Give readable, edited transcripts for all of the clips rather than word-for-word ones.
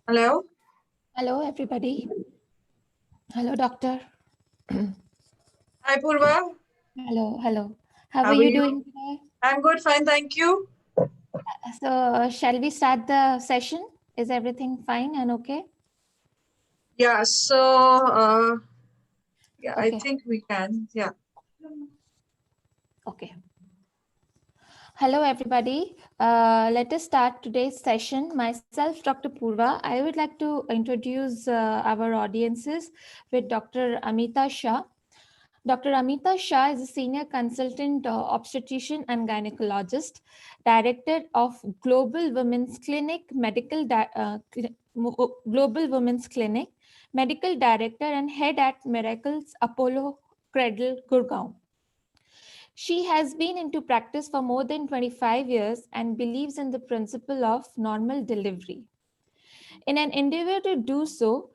Hello. Hello, everybody. Hello, doctor. Hi, Purva. Hello. How How are are you you? doing today? I'm good, fine, thank you. So, shall we start the session? Is everything fine and okay? Yeah, yeah, I Okay, think we can. Yeah. okay. Hello, everybody. Let us start today's session. Myself, Dr. Purva. I would like to introduce our audiences with Dr. Amita Shah. Dr. Amita Shah is a senior consultant obstetrician and gynecologist, director of Global Women's Clinic, Global Women's Clinic, medical director and head at Miracles Apollo Cradle, Gurgaon. She has been into practice for more than 25 years and believes in the principle of normal delivery. In an endeavor to do so,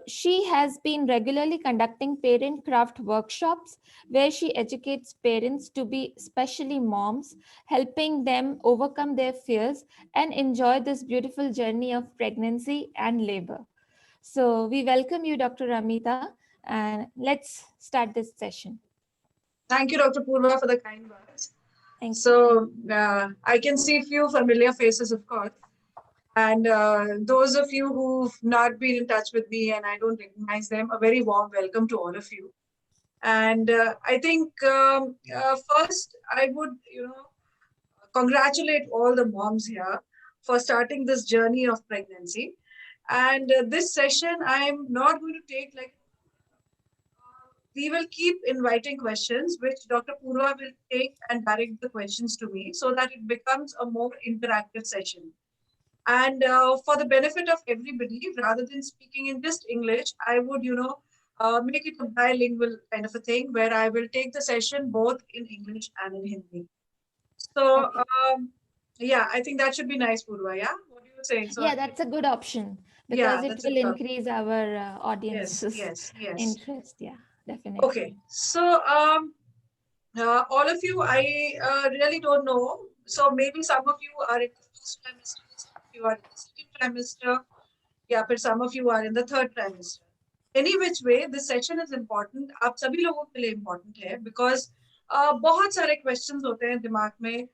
she has been regularly conducting parent craft workshops where she educates parents to be, especially moms, helping them overcome their fears and enjoy this beautiful journey of pregnancy and labor. So, we welcome you, Dr. Amita, and let's start this session. Thank you, Dr. Purva, for the kind words. Thank you. I can see a few familiar faces, of course. And those of you who've not been in touch with me and I don't recognize them, a very warm welcome to all of you. And I think first I would, congratulate all the moms here for starting this journey of pregnancy. And this session, I'm not going to take like, we will keep inviting questions, which Dr. Purva will take and direct the questions to me so that it becomes a more interactive session. And for the benefit of everybody, rather than speaking in just English, I would, make it a bilingual kind of a thing where I will take the session both in English and in Hindi. So, Okay. yeah, I think that should be nice, Purva. Yeah, what do you say? So, Yeah, that's a good option because yeah, it that's a will good option. increase our Yes, audience's yes, yes. interest. Yeah, Okay, definitely. all of you, I really don't know. So maybe some of you are in the first trimester, some of you are in the second trimester, yeah, but some of you are in the third trimester. Any which way, this session is important. आप सभी लोगों के लिए important है because बहुत सारे questions होते हैं दिमाग में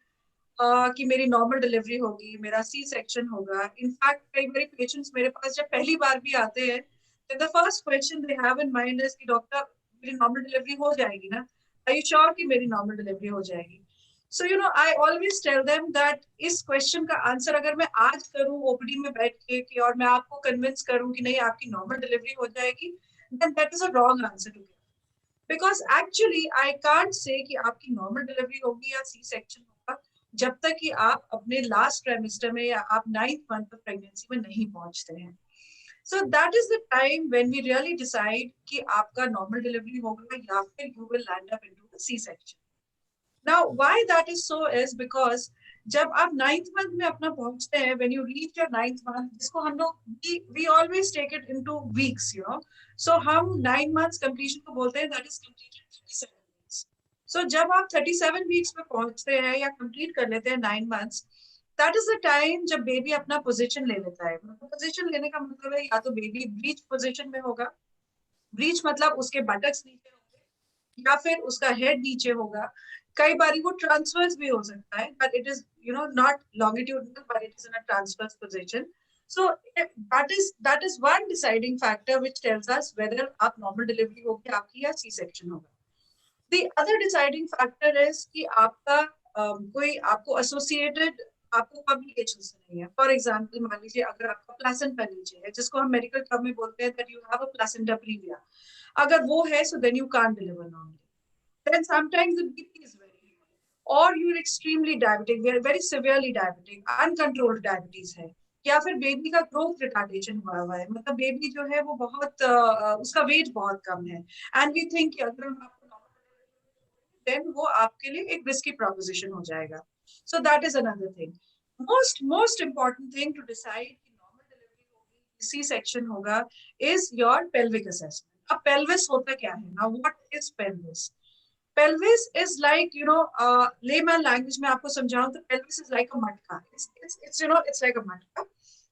कि मेरी नॉर्मल डिलीवरी होगी, मेरा सी सेक्शन होगा. इनफैक्ट कई बार पेशेंट्स मेरे पास जब पहली बार भी आते हैं, the first question they have in mind is कि डॉक्टर मेरी नॉर्मल डिलीवरी हो जाएगी ना? आर यू श्योर कि मेरी नॉर्मल डिलीवरी हो जाएगी? So I always tell them that इस क्वेश्चन का आंसर अगर मैं आज करूं ओपीडी में बैठ के कि और मैं आपको कन्विंस करूं कि नहीं आपकी नॉर्मल डिलीवरी हो जाएगी, then that is a wrong answer too because actually I can't say कि आपकी नॉर्मल डिलीवरी होगी या सी सेक्शन होगा जब तक कि आप अपने लास्ट ट्राइमेस्टर में या आप 9th मंथ ऑफ प्रेगनेंसी में नहीं पहुंचते हैं. So that is the time when we really decide कि आपका नॉर्मल डिलीवरी होगा या फिर you will land up into the C section. Now why that is so is because जब आप 9th मंथ में अपना पहुंचते हैं, when you reach your 9th month, जिसको हम लोग we always take it into weeks, so हम 9 मंथ्स कंप्लीशन को बोलते हैं दैट इज कंप्लीटेड 37 वीक्स. सो जब आप 37 वीक्स में पहुंचते हैं या कंप्लीट कर लेते हैं 9 months, that is the time जब बेबी अपना पोजीशन ले लेता है. मतलब पोजीशन लेने का मतलब है या तो बेबी ब्रीच पोजीशन में होगा, ब्रीच मतलब उसके बटक्स नीचे होंगे या फिर उसका हेड नीचे होगा. कई बार वो ट्रांसफर्स भी हो सकता है, but it is not longitudinal, but it is in a transverse position. So that is one deciding factor which tells us whether आप normal delivery होगी आपकी या C section होगा. The other deciding factor is कि आपका कोई आपको associated आपको complications नहीं है. For example, मान लीजिए अगर आपका placenta नीचे है, जिसको हम medical term में बोलते हैं that you have a placenta previa. अगर वो है, so then you can't deliver normally. Then sometimes the BP is very low, or you're extremely diabetic, very severely diabetic, uncontrolled diabetes है, या फिर बेबी का ग्रोथ रिटार्डेशन हुआ है, मतलब बेबी जो है वो बहुत उसका वेट बहुत कम है, एंड वी थिंक अगर हम आपको देन वो आपके लिए एक रिस्की प्रोपोजिशन हो जाएगा. So that is another thing. Most important thing to decide कि नॉर्मल डिलीवरी होगी सी सेक्शन होगा इज योर पेल्विक असेसमेंट. अब पेल्विस होता क्या है? Now what is pelvis? Pelvis is like, layman language में आपको समझाऊं तो pelvis is like a matka. It's like a matka.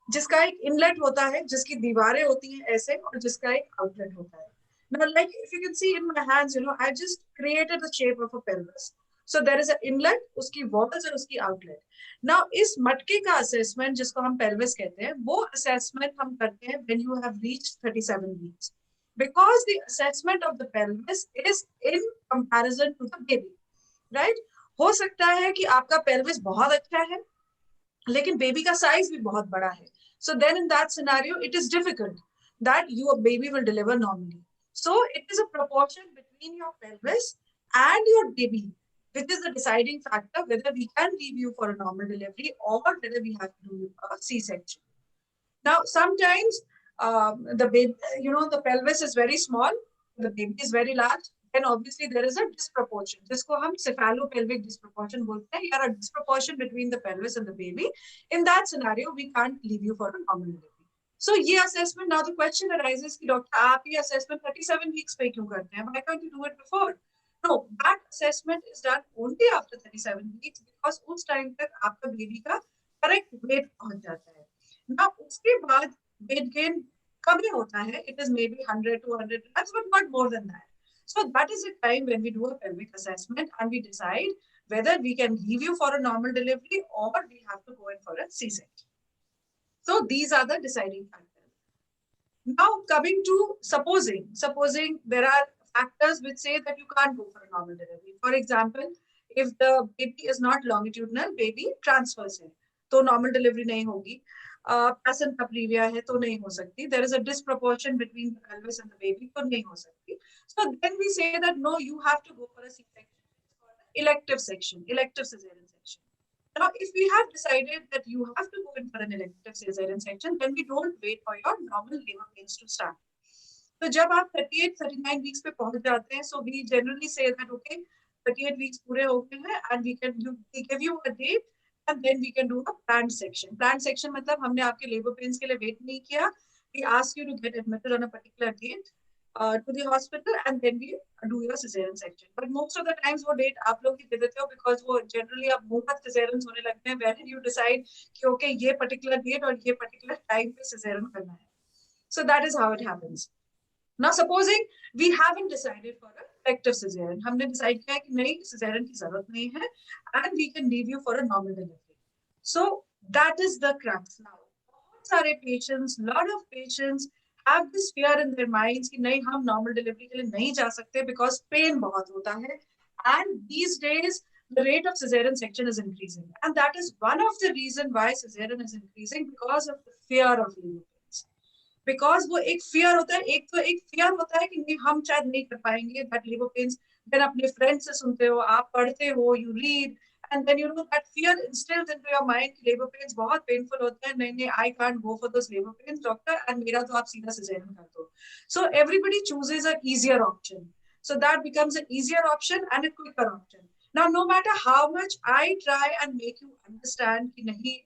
जिसका एक इनलेट होता है, जिसकी दीवारें होती हैं ऐसे, और जिसका एक आउटलेट होता है. Now, like if you can see in my hands, I just created the shape of a pelvis. So there is an inlet, उसकी walls और उसकी outlet. Now इस मटके का assessment जिसको हम pelvis कहते हैं, वो assessment हम करते हैं when you have reached 37 weeks. Because the assessment of the pelvis is in comparison to the baby, right? हो सकता है कि आपका pelvis बहुत अच्छा है, लेकिन बेबी का साइज भी बहुत बड़ा है. So then in that scenario, it is difficult that your baby will deliver normally. So it is a proportion between your pelvis and your baby, which is the deciding factor whether we can leave you for a normal delivery or whether we have to do a C-section. Now, sometimes the baby, the pelvis is very small, the baby is very large, then obviously there is a disproportion. जिसको हम cephalopelvic disproportion बोलते हैं, या a disproportion between the pelvis and the baby. In that scenario, we can't leave you for a normal delivery. So ये assessment, now the question arises कि doctor आप ये assessment 37 weeks पे क्यों करते हैं? Why can't you do it before? No, that assessment is done only after 37 weeks because उस time तक आपका baby का correct weight पहुंच जाता है. Now उसके बाद weight gain कभी होता है, it is maybe 100, 200 grams, but not more than that. So that is the time when we do a pelvic assessment and we decide whether we can leave you for a normal delivery or we have to go in for a C-section. So these are the deciding factors. Now coming to supposing there are factors which say that you can't go for a normal delivery. For example, if the baby is not longitudinal, baby transfers है, तो normal delivery नहीं होगी. Placenta previa है तो नहीं हो सकती. There is a disproportion between the pelvis and the baby, तो नहीं हो सकती. So then we say that no, you have to go for a C-section, elective section, elective cesarean section. Now, if we have decided that you have to go in for an elective cesarean section, then we don't wait for your normal labor pains to start. तो जब आप 38-39 weeks पे पहुंच जाते हैं, so we generally say that okay, 38 weeks पूरे हो गए हैं and we give you a date and then we can do a planned section. Planned section मतलब हमने आपके labor pains के लिए wait नहीं किया. We ask you to get admitted on a particular date to the hospital and then we do your cesarean section. But most of the times वो date आप लोग ही दे देते हो because वो generally अब बहुत cesareans होने लगते हैं wherein you decide कि okay ये particular date और ये particular time पे cesarean करना है. So that is how it happens. Now supposing we haven't decided for a elective cesarean, हमने decide किया कि नहीं cesarean की जरूरत नहीं है and we can leave you for a normal delivery. So that is the crux now. बहुत सारे patients, lot of patients have this fear in their minds कि नहीं हम normal delivery के लिए नहीं जा सकते because pain बहुत होता है, and these days the rate of cesarean section is increasing, and that is one of the reason why cesarean is increasing because of the fear of labor pains. Because वो एक fear होता है, एक तो एक फियर होता है कि नहीं हम शायद नहीं कर पाएंगे दैट लेबर पेन्स. देन अपने फ्रेंड से सुनते हो, आप पढ़ते हो, you read and then you know that fear instilled into your mind कि लेबर पेन्स बहुत पेनफुल होते हैं, नहीं नहीं I can't go for those labour pains doctor, and मेरा तो आप सीधा सिजेरियन कर दो. So everybody chooses a easier option. So that becomes an easier option and a quicker option. Now, no matter how much I try and make you understand कि नहीं,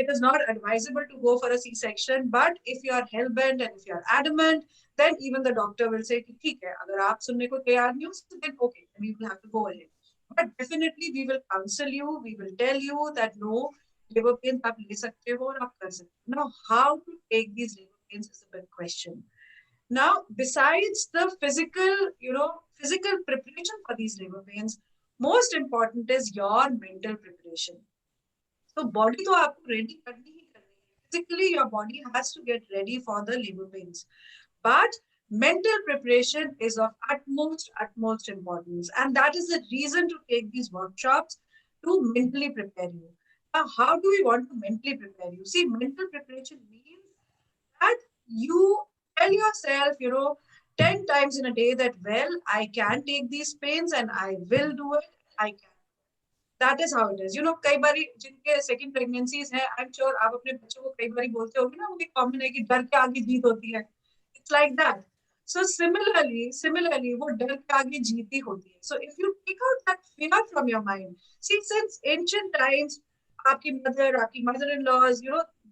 it is not advisable to go for a C-section, but if you are hell-bent and if you are adamant, then even the doctor will say कि ठीक है, अगर आप सुनने को तैयार नहीं हो, then okay, then we will have to go ahead. But definitely we will counsel you, we will tell you that no, labor pains आप ले सकते हो और आप कर सकते हो. Now, how to take these labor pains is a big question. Now, besides the physical preparation for these labor pains, most important is your mental preparation. So body तो आपको ready करनी ही करनी है. Physically, your body has to get ready for the labor pains. But mental preparation is of utmost importance. And that is the reason to take these workshops to mentally prepare you. Now, how do we want to mentally prepare you? See, mental preparation means that you tell yourself, 10 times in a day that, well, I can take these pains and I will do it. I can. That is how it is. कई बारी जिनके second pregnancies हैं, I am sure आप अपने बच्चों को कई बारी बोलते होगे ना, वो भी कॉमन है कि डर के आगे जीत होती है. It's like that. So similarly वो डर के आगे जीती होती है. So if you take out that fear from your mind, see since ancient times, आपकी mother in laws,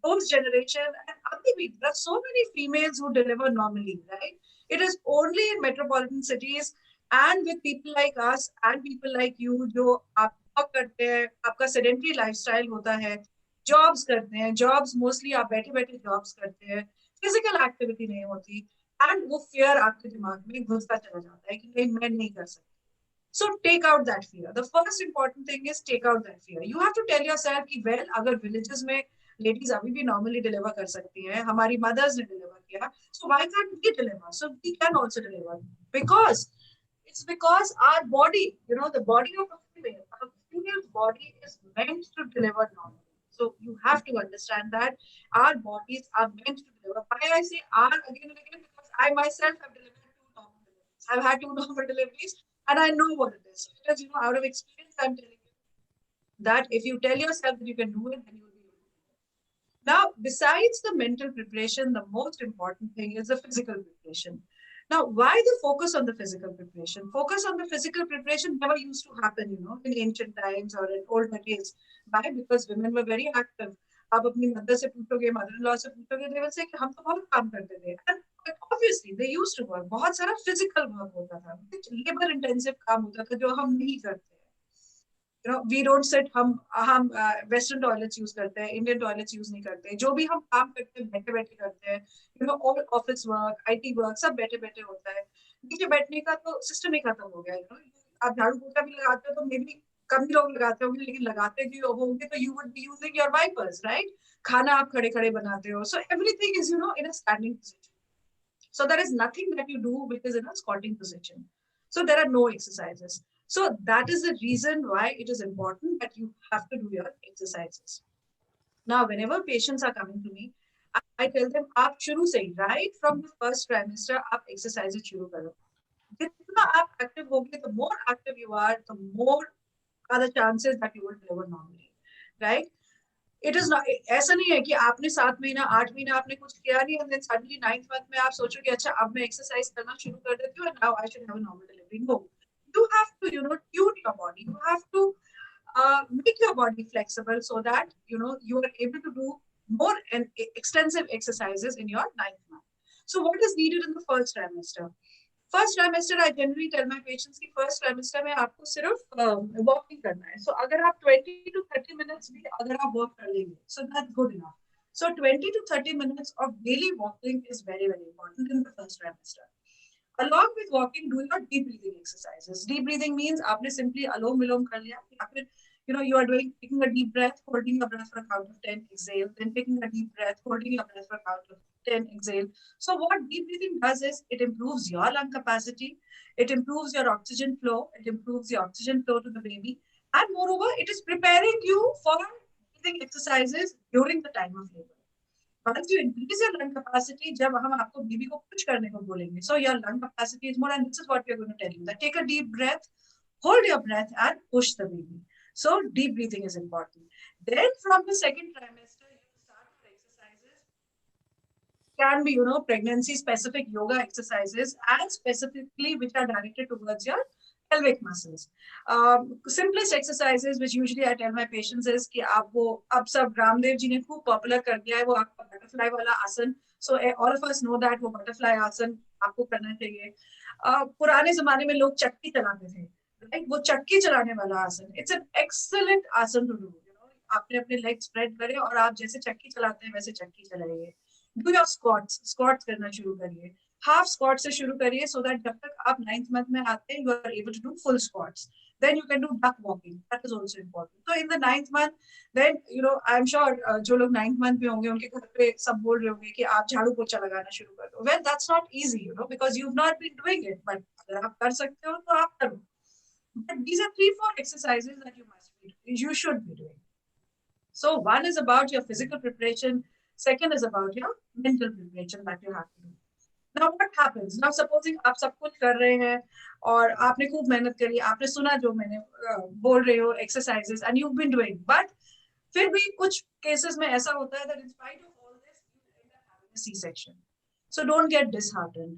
those generation, and abhi bhi, there are so many females who deliver normally, right? It is only in metropolitan cities and with people like us and people like you जो आप work करते हैं, आपका sedentary lifestyle होता है, jobs करते हैं, jobs mostly आप बैठे बैठे जॉब्स करते हैं, फिजिकल एक्टिविटी नहीं होती, एंड वो फियर आपके दिमाग में घुसता चला जाता है कि नहीं मैं नहीं कर सकती. So take out that fear. The first important thing is take out that fear. You have to tell yourself कि well अगर villages में ladies अभी भी normally deliver कर सकती हैं, हमारी mothers ने deliver किया, so why can't we deliver? So we can also deliver because it's because our body, the body of a female's body is meant to deliver normally. So you have to understand that our bodies are meant to deliver. Why I say are again and again, because I myself have delivered two normal deliveries. I've had two normal deliveries and I know what it is. Because out of experience, I'm telling you that if you tell yourself that you can do it, then you will be able to do it. Now, besides the mental preparation, the most important thing is the physical preparation. Now, why the focus on the physical preparation? Focus on the physical preparation never used to happen, in ancient times or in older days. Why? Because women were very active. आप अपनी mother से पूछोगे, mother in law से पूछोगे, they will say कि हम तो बहुत काम करते थे. And obviously they used to work. बहुत सारा physical work होता था, labor intensive काम होता था जो हम नहीं करते. We don't sit, हम वेस्टर्न टॉयलेट्स यूज करते हैं, इंडियन टॉयलेट्स यूज नहीं करते. जो भी हम काम करते हैं बैठे बैठे करते हैं. All office work, IT work सब बैठे बैठे होता है. नीचे बैठने का तो सिस्टम ही खत्म हो गया. आप झाड़ू पोछा भी लगाते हो तो मे बी कम ही लोग लगाते होंगे, लेकिन लगाते भी होंगे तो you would be using your wipers, right. खाना आप खड़े खड़े बनाते हो. So everything is in a standing position. So there is nothing that you do which is in a squatting position. So there are no exercises. So that is the reason why it is important that you have to do your exercises. Now, whenever patients are coming to me, I tell them, आप शुरू से ही, right from the first trimester, आप exercises शुरू करो. जितना आप active होगे, the more active you are, the more are the chances that you will deliver normally, right? It is not, ऐसा नहीं है कि आपने 7 महीना 8 महीना आपने कुछ किया नहीं, and then suddenly 9th month में आप सोचो कि अच्छा अब मैं एक्सरसाइज करना शुरू कर देती हूँ and now I should have a normal delivery. No, you have to tune your body. You have to make your body flexible so that you are able to do more and extensive exercises in your 9th month. So what is needed in the first trimester? First trimester I generally tell my patients की first trimester में आपको सिर्फ walking करना है. सो अगर आप 20 to 30 minutes भी अगर आप वर्क कर लेंगे, so that's good enough. So 20 to 30 minutes of daily walking is very, very important in the first trimester. Along with walking, do your deep breathing exercises. Deep breathing means आपने simply alom vilom कर लिया, या फिर you are taking a deep breath, holding your breath for a count of 10, exhale, then taking a deep breath, holding your breath for a count of 10, exhale. So what deep breathing does is it improves your lung capacity, it improves your oxygen flow, it improves the oxygen flow to the baby, and moreover, it is preparing you for breathing exercises during the time of labor. Once you increase your lung capacity, जब हम आपको बीबी को push करने को बोलेंगे, so your lung capacity is more, and this is what we are going to tell you, that take a deep breath, hold your breath, and push the baby. So deep breathing is important. Then from the second trimester, you start your exercises. Can be, pregnancy specific yoga exercises, and specifically which are directed towards your pelvic muscles. Simplest exercises which usually I tell my patients is कि आप वो अब सब रामदेव जी ने खूब popular कर दिया है वो आपका बटरफ्लाई वाला आसन. So all of us know that वो बटरफ्लाई आसन आपको करना चाहिए. पुराने जमाने में लोग चक्की चलाते थे, राइट. वो चक्की चलाने वाला आसन, इट्स एन एक्सीलेंट आसन टू डू. आपने अपने लेग स्प्रेड करे और आप जैसे चक्की चलाते हैं वैसे चक्की चलाइए. डू योर स्क्वाट्स करना शुरू करिए. हाफ स्क्वाट से शुरू करिए, सो दैट जब तक आप 9th मंथ में आते हैं you are able to do full squats. Then you can do duck walking. That is also important. So in the 9th month, then I'm sure जो लोग 9th month में होंगे उनके घर पे सब बोल रहे होंगे कि आप झाड़ू पोछा लगाना शुरू कर दो. Well, that's not easy, because you've not been doing it. But अगर आप कर सकते हो तो आप करो. But these are 3-4 exercises that you should be doing. So one is about your physical preparation. Second is about your mental preparation that you have to do. Now what happens? Now supposing आप सब कुछ कर रहे हैं और आपने खूब मेहनत करी, आपने सुना जो मैंने बोल रही हो exercises and you've been doing, but फिर भी कुछ cases में ऐसा होता है that in spite of all this you end up having a C-section. So don't get disheartened.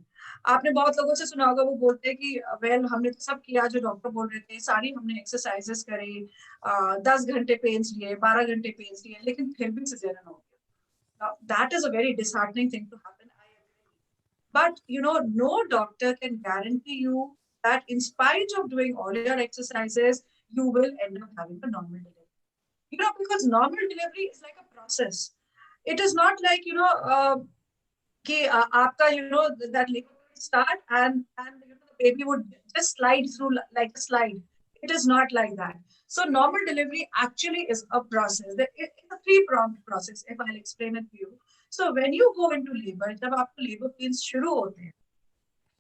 आपने बहुत लोगों से सुना होगा वो बोलते हैं कि वेल हमने तो सब किया जो डॉक्टर बोल रहे थे, सारी हमने एक्सरसाइजेस करी, 10 घंटे पेन्स लिए, 12 घंटे पेन्स लिए, लेकिन फिर भी सिजेरियन हो गया. That is a very disheartening thing to happen. But no doctor can guarantee you that in spite of doing all your exercises, you will end up having a normal delivery. because normal delivery is like a process. It is not like, कि आपका that labor will start and the baby would just slide through like a slide. It is not like that. So normal delivery actually is a process. It's a three-pronged process, if I'll explain it to you. So when you go into labor, जब आपको labor pains शुरू होते हैं,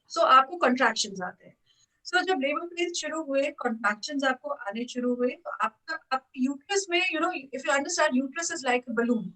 so आपको contractions आते हैं. So जब labor pains शुरू हुए, contractions आपको आने शुरू हुए, तो आपका uterus में, if you understand, uterus is like a balloon.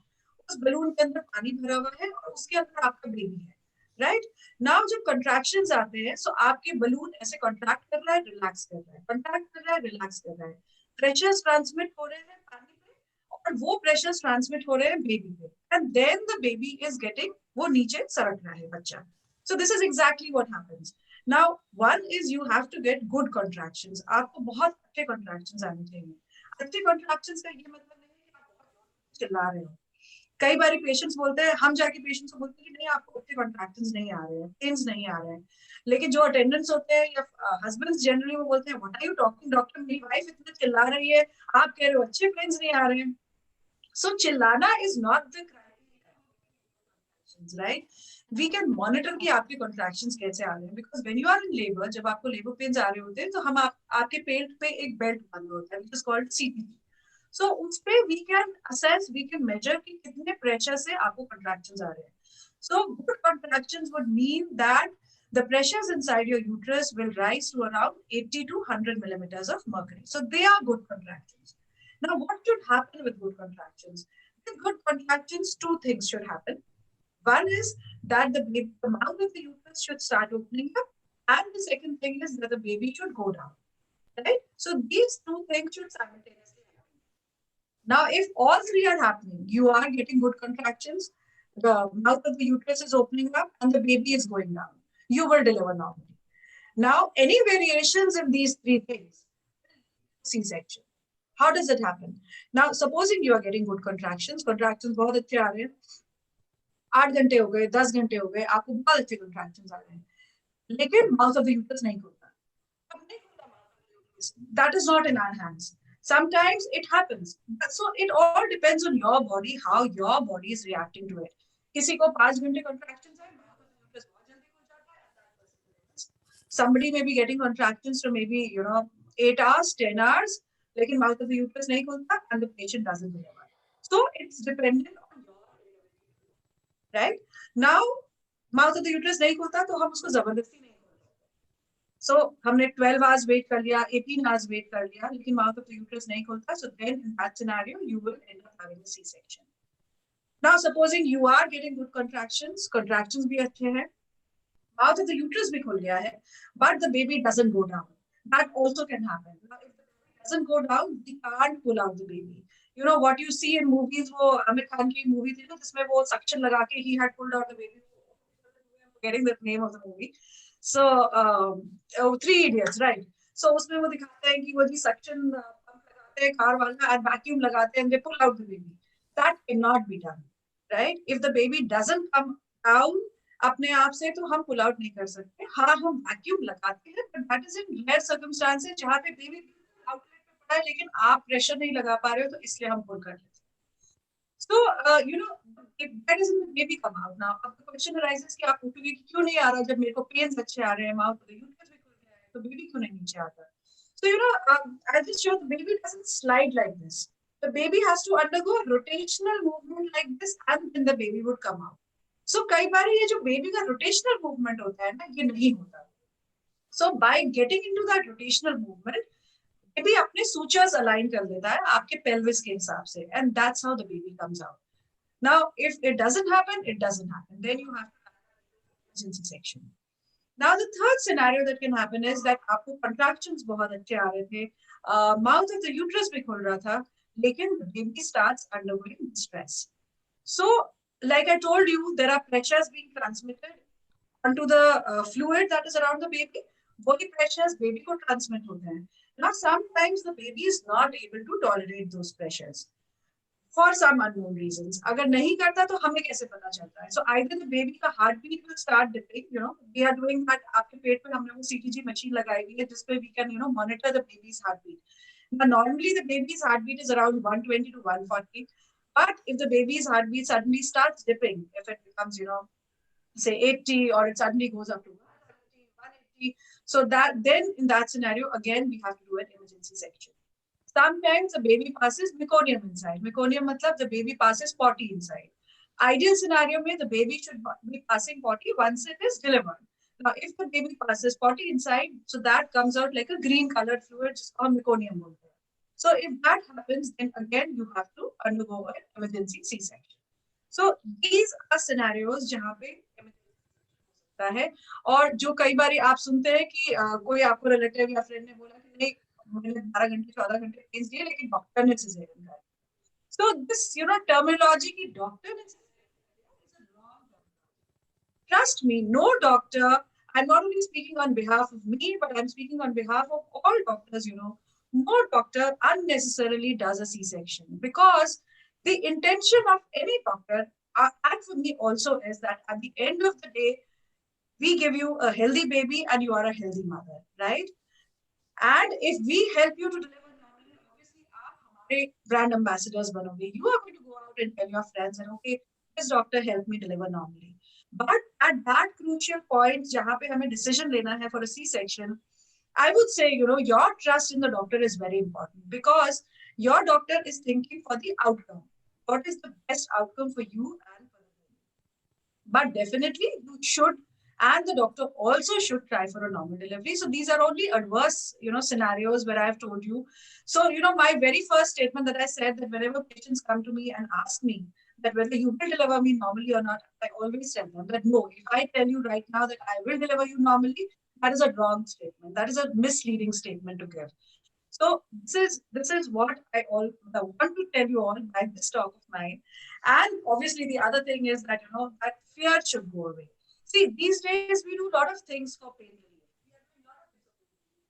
उस balloon के अंदर पानी भरा हुआ है और उसके अंदर आपका baby है, right? Now जब contractions आते हैं, so आपके balloon ऐसे contract कर रहा है, relax कर रहा है, contract कर रहा है, relax कर रहा है, pressures transmit हो रहे हैं पानी पे और वो pressures transmit हो रहे हैं baby पे, and then the baby is getting, वो नीचे सरक रहा है बच्चा. So this is exactly what happens. Now, one is you have to get good contractions. आपको बहुत अच्छे contractions आने चाहिए. अच्छे contractions का ये मतलब नहीं है कि आप बहुत चिल्ला रहे हो. कई बारी पेशेंट्स बोलते हैं, हम जाके पेशेंट्स को बोलते हैं कि नहीं आपको अच्छे contractions नहीं आ रहे हैं, पेन्स नहीं आ रहे हैं. लेकिन जो अटेंडेंट्स होते हैं या हस्बैंड्स जनरली वो बोलते हैं, what are you talking doctor, मेरी वाइफ इतना चिल्ला रही है, आप कह रहे हो अच्छे पेन्स नहीं आ रहे हैं. सो चिल्लाना is not the criteria, right? We can monitor कि आपके contractions कैसे आ रहे हैं, because when you are in labor, जब आपको labor pains आ रहे होते हैं, तो हम आपके पेट पे एक बेल्ट बांधा होता है, which is called CPG. So उस पे we can assess, we can measure कि कितने pressure से आपको contractions आ रहे हैं. So good contractions would mean that the pressures inside your uterus will rise to around 80 to 100 millimeters of mercury. So they are good contractions. Now what should happen with good contractions? With good contractions, two things should happen. One is that the mouth of the uterus should start opening up, and the second thing is that the baby should go down, right? So these two things should simultaneously happen. Now, if all three are happening, you are getting good contractions, the mouth of the uterus is opening up, and the baby is going down, you will deliver normally. Now, any variations in these three things, C-section. How does it happen? Now, supposing you are getting good contractions बहुत अच्छे आ रहे हैं, 8 घंटे हो गए, 10 घंटे हो गए, आपको बहुत अच्छे contractions आ रहे हैं, लेकिन mouth of the uterus नहीं खुलता. That is not in our hands. Sometimes it happens. So it all depends on your body, how your body is reacting to it. किसी को 5 घंटे contractions आए, mouth of the uterus बहुत जल्दी खुल जाता है, and that person. Somebody may be getting contractions for maybe 8 hours, 10 hours, लेकिन mouth of the uterus नहीं खुलता, and the patient doesn't deliver. So it's dependent on your, right? Now mouth of the uterus नहीं खुलता तो हम उसको जबरदस्ती नहीं खोल सकते. So हमने 12 hours wait कर लिया, 18 hours wait कर लिया, लेकिन mouth of the uterus नहीं खुलता. So then in that scenario you will end up having a C-section. Now supposing you are getting good contractions भी अच्छे हैं, mouth of the uterus भी खुल गया है, but the baby doesn't go down. That also can happen. Now if the baby doesn't go down, we can't pull out the baby. You know what you see in movies, वो आमिर खान की movie थी ना, जिसमें वो suction लगा के he had pulled out the baby. I'm forgetting the name of the movie. So 3 Idiots, right? So उसमें वो दिखाते हैं कि वो जी suction pump लगाते हैं कार वाला and vacuum लगाते हैं and they pull out the baby. That cannot be done, right? If the baby doesn't come down अपने आप से, तो हम पुल आउट नहीं कर सकते. हाँ, हम वैक्यूम लगाते हैं, but that is in rare circumstances जहाँ पे बेबी आउटलेट पे पड़ा है, लेकिन आप प्रेशर नहीं लगा पा रहे हो, तो इसलिए हम पुल कर लेते हैं. So if that is in the baby come out. Now अब the question arises कि आप पूछोगे कि क्यों नहीं आ रहा, जब मेरे को पेन्स अच्छे आ रहे हैं, माउथ पे यूट्रस भी खुल गया है, तो बेबी क्यों नहीं नीचे आता? So I just show the baby doesn't slide like this. The baby has to undergo a rotational movement like this, and then the baby would come out. So कई बार ये जो बेबी का रोटेशनल मूवमेंट होता है ना, ये नहीं होता. So by getting into that rotational movement, baby अपने सूचर्स अलाइन कर देता है आपके पेल्विस के हिसाब से, and that's how the baby comes out. Now if it doesn't happen, it doesn't happen. Then you have to have emergency section. Now the third scenario that can happen is that आपको contractions बहुत अच्छे आ रहे थे, mouth of the uterus भी खुल रहा था, लेकिन the baby starts undergoing distress. So like I told you, there are pressures being transmitted onto the fluid that is around the baby. वही pressures baby को transmit होते हैं. Now sometimes the baby is not able to tolerate those pressures for some unknown reasons. अगर नहीं करता तो हमें कैसे पता चलता है? So either the baby का heartbeat will start dipping. We are doing that. आपके पेट पे हमने वो CTG मशीन लगाई हुई है जिसपे we can monitor the baby's heartbeat. Now, normally the baby's heartbeat is around 120 to 140. But if the baby's heartbeat suddenly starts dipping, if it becomes, say 80, or it suddenly goes up to 170, 180, so that then in that scenario, again, we have to do an emergency section. Sometimes the baby passes meconium inside. Meconium matlab the baby passes potty inside. Ideal scenario mein the baby should be passing potty once it is delivered. Now, if the baby passes potty inside, so that comes out like a green colored fluid, just called meconium. So if that happens, then again you have to undergo an emergency C-section. So these are scenarios जहाँ पे होता है, और जो कई बार आप सुनते हैं कि कोई आपको रिलेटिव या फ्रेंड ने बोला कि नहीं मैंने 12 घंटे 14 घंटे पेंस दिए लेकिन डॉक्टर ने सिजेरियन करा. So this terminology की डॉक्टर ने trust me, no doctor, I'm not only speaking on behalf of me, but I'm speaking on behalf of all doctors, no doctor unnecessarily does a C-section, because the intention of any doctor, and for me also, is that at the end of the day, we give you a healthy baby and you are a healthy mother, right? And if we help you to deliver normally, obviously, you brand ambassadors banoge. You are going to go out and tell your friends that, okay, this doctor helped me deliver normally. But at that crucial point, jahan pe hame decision lena hai for a C-section, I would say, your trust in the doctor is very important, because your doctor is thinking for the outcome. What is the best outcome for you and for the baby? But definitely you should, and the doctor also should try for a normal delivery. So these are only adverse, scenarios where I've told you. So, my very first statement that I said, that whenever patients come to me and ask me that whether you will deliver me normally or not, I always tell them that no, if I tell you right now that I will deliver you normally, that is a wrong statement. That is a misleading statement to give. So this is what I want to tell you all by this talk of mine. And obviously the other thing is that that fear should go away. See, these days we do a lot of things for pain relief.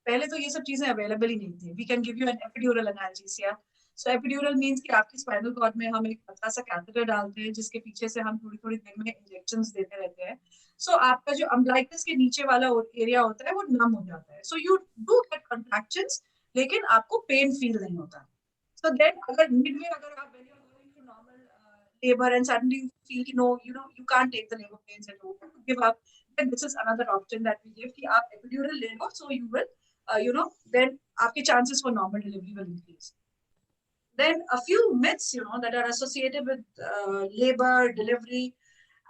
पहले तो ये सब चीजें available ही नहीं थी. We can give you an epidural analgesia. So epidural means कि आपकी spinal cord में हम एक पतला सा catheter डालते हैं जिसके पीछे से हम थोड़ी थोड़ी देर में injections देते रहते हैं. So आपका जो umbilicus के नीचे वाला area होता है वो numb हो जाता है. So you do get contractions, लेकिन आपको pain feel नहीं होता. So then अगर midway अगर आप when you're going to normal labor and suddenly you feel no, you can't take the labor pains and you have to give up, then this is another option that we give कि आप epidural ले लो, so you will then आपके chances for normal delivery will increase. Then a few myths, that are associated with labor, delivery,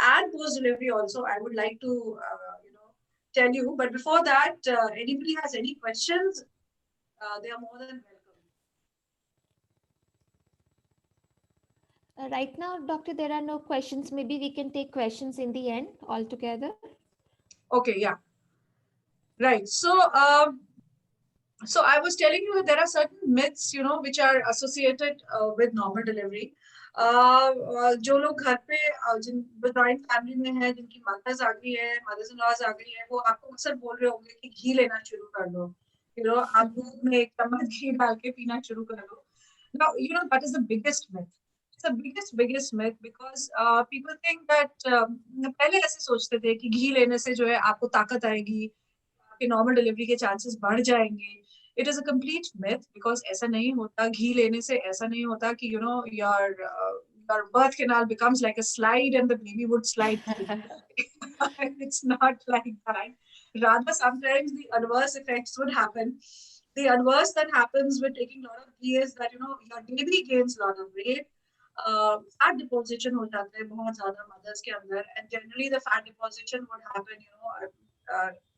and post-delivery also, I would like to, tell you. But before that, anybody has any questions, they are more than welcome. Right now, doctor, there are no questions. Maybe we can take questions in the end altogether. Okay, yeah. Right. So I was telling you that there are certain myths, which are associated with normal delivery. जो लोग घर पे जिन joint family में है, जिनकी mother's आ गई है, mother's in laws आ गई है, वो आपको अक्सर बोल रहे होंगे कि घी लेना शुरू कर दो. आप दूध में 1 चम्मच घी डाल के पीना शुरू कर दो. Now, that is the biggest myth. It's the biggest myth, because people think that पहले ऐसे सोचते थे कि घी लेने से जो है आपको ताकत आएगी, आपके नॉर्मल डिलीवरी के चांसेस बढ़ जाएंगे. It is a complete myth, because ऐसा नहीं होता. घी लेने से ऐसा नहीं होता कि your birth canal becomes like a slide and the baby would slide. It's not like that. Rather, sometimes the adverse effects would happen. The adverse that happens with taking a lot of ghee is that your baby gains a lot of weight. Fat deposition हो जाता है बहुत ज़्यादा mothers के अंदर, and generally the fat deposition would happen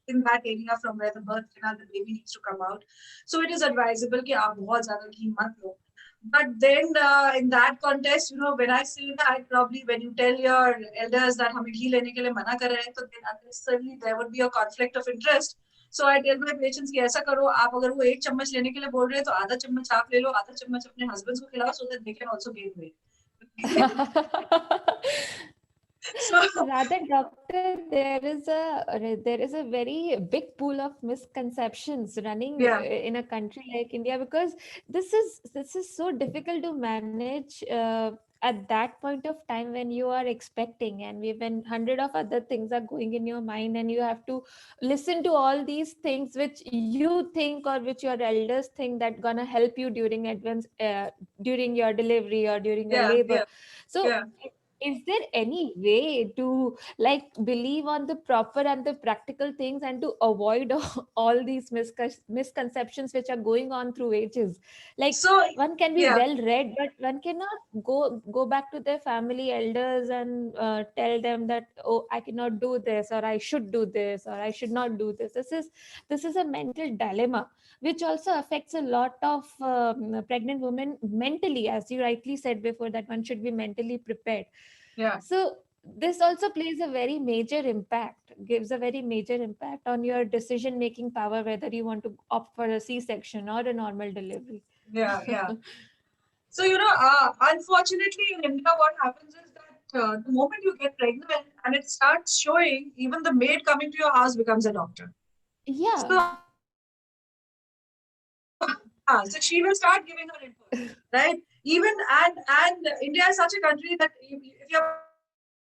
in that area from where the birth canal, the baby needs to come out. So it is advisable कि आप बहुत ज़्यादा घी मत लो. But then in that context, when I say that, probably when you tell your elders that हमें घी लेने के लिए मना कर रहे हैं, तो then unnecessarily there would be a conflict of interest. So I tell my patients कि ऐसा करो, आप अगर वो 1 चम्मच लेने के लिए बोल रहे हैं, तो आधा चम्मच आप ले लो, आधा चम्मच अपने husbands को खिलाओ, so that they can also gain weight. So rather, doctor, there is a very big pool of misconceptions running in a country like India, because this is so difficult to manage at that point of time when you are expecting, and when hundred of other things are going in your mind, and you have to listen to all these things which you think or which your elders think that gonna help you during during your delivery or during your Yeah, labor. yeah, So yeah. is there any way to like believe on the proper and the practical things and to avoid all these misconceptions which are going on through ages? Like, So one can be yeah. well read, but one cannot go back to their family elders and tell them that, oh, I cannot do this, or I should do this, or I should not do this. This is a mental dilemma which also affects a lot of pregnant women mentally, as you rightly said before, that one should be mentally prepared. Yeah. So this also plays a very major impact, gives a very major impact on your decision making power, whether you want to opt for a C-section or a normal delivery. Yeah, yeah. So, unfortunately in India, what happens is that the moment you get pregnant and it starts showing, even the maid coming to your house becomes a doctor. Yeah. So, so she will start giving her input, right? Even and India is such a country that if you're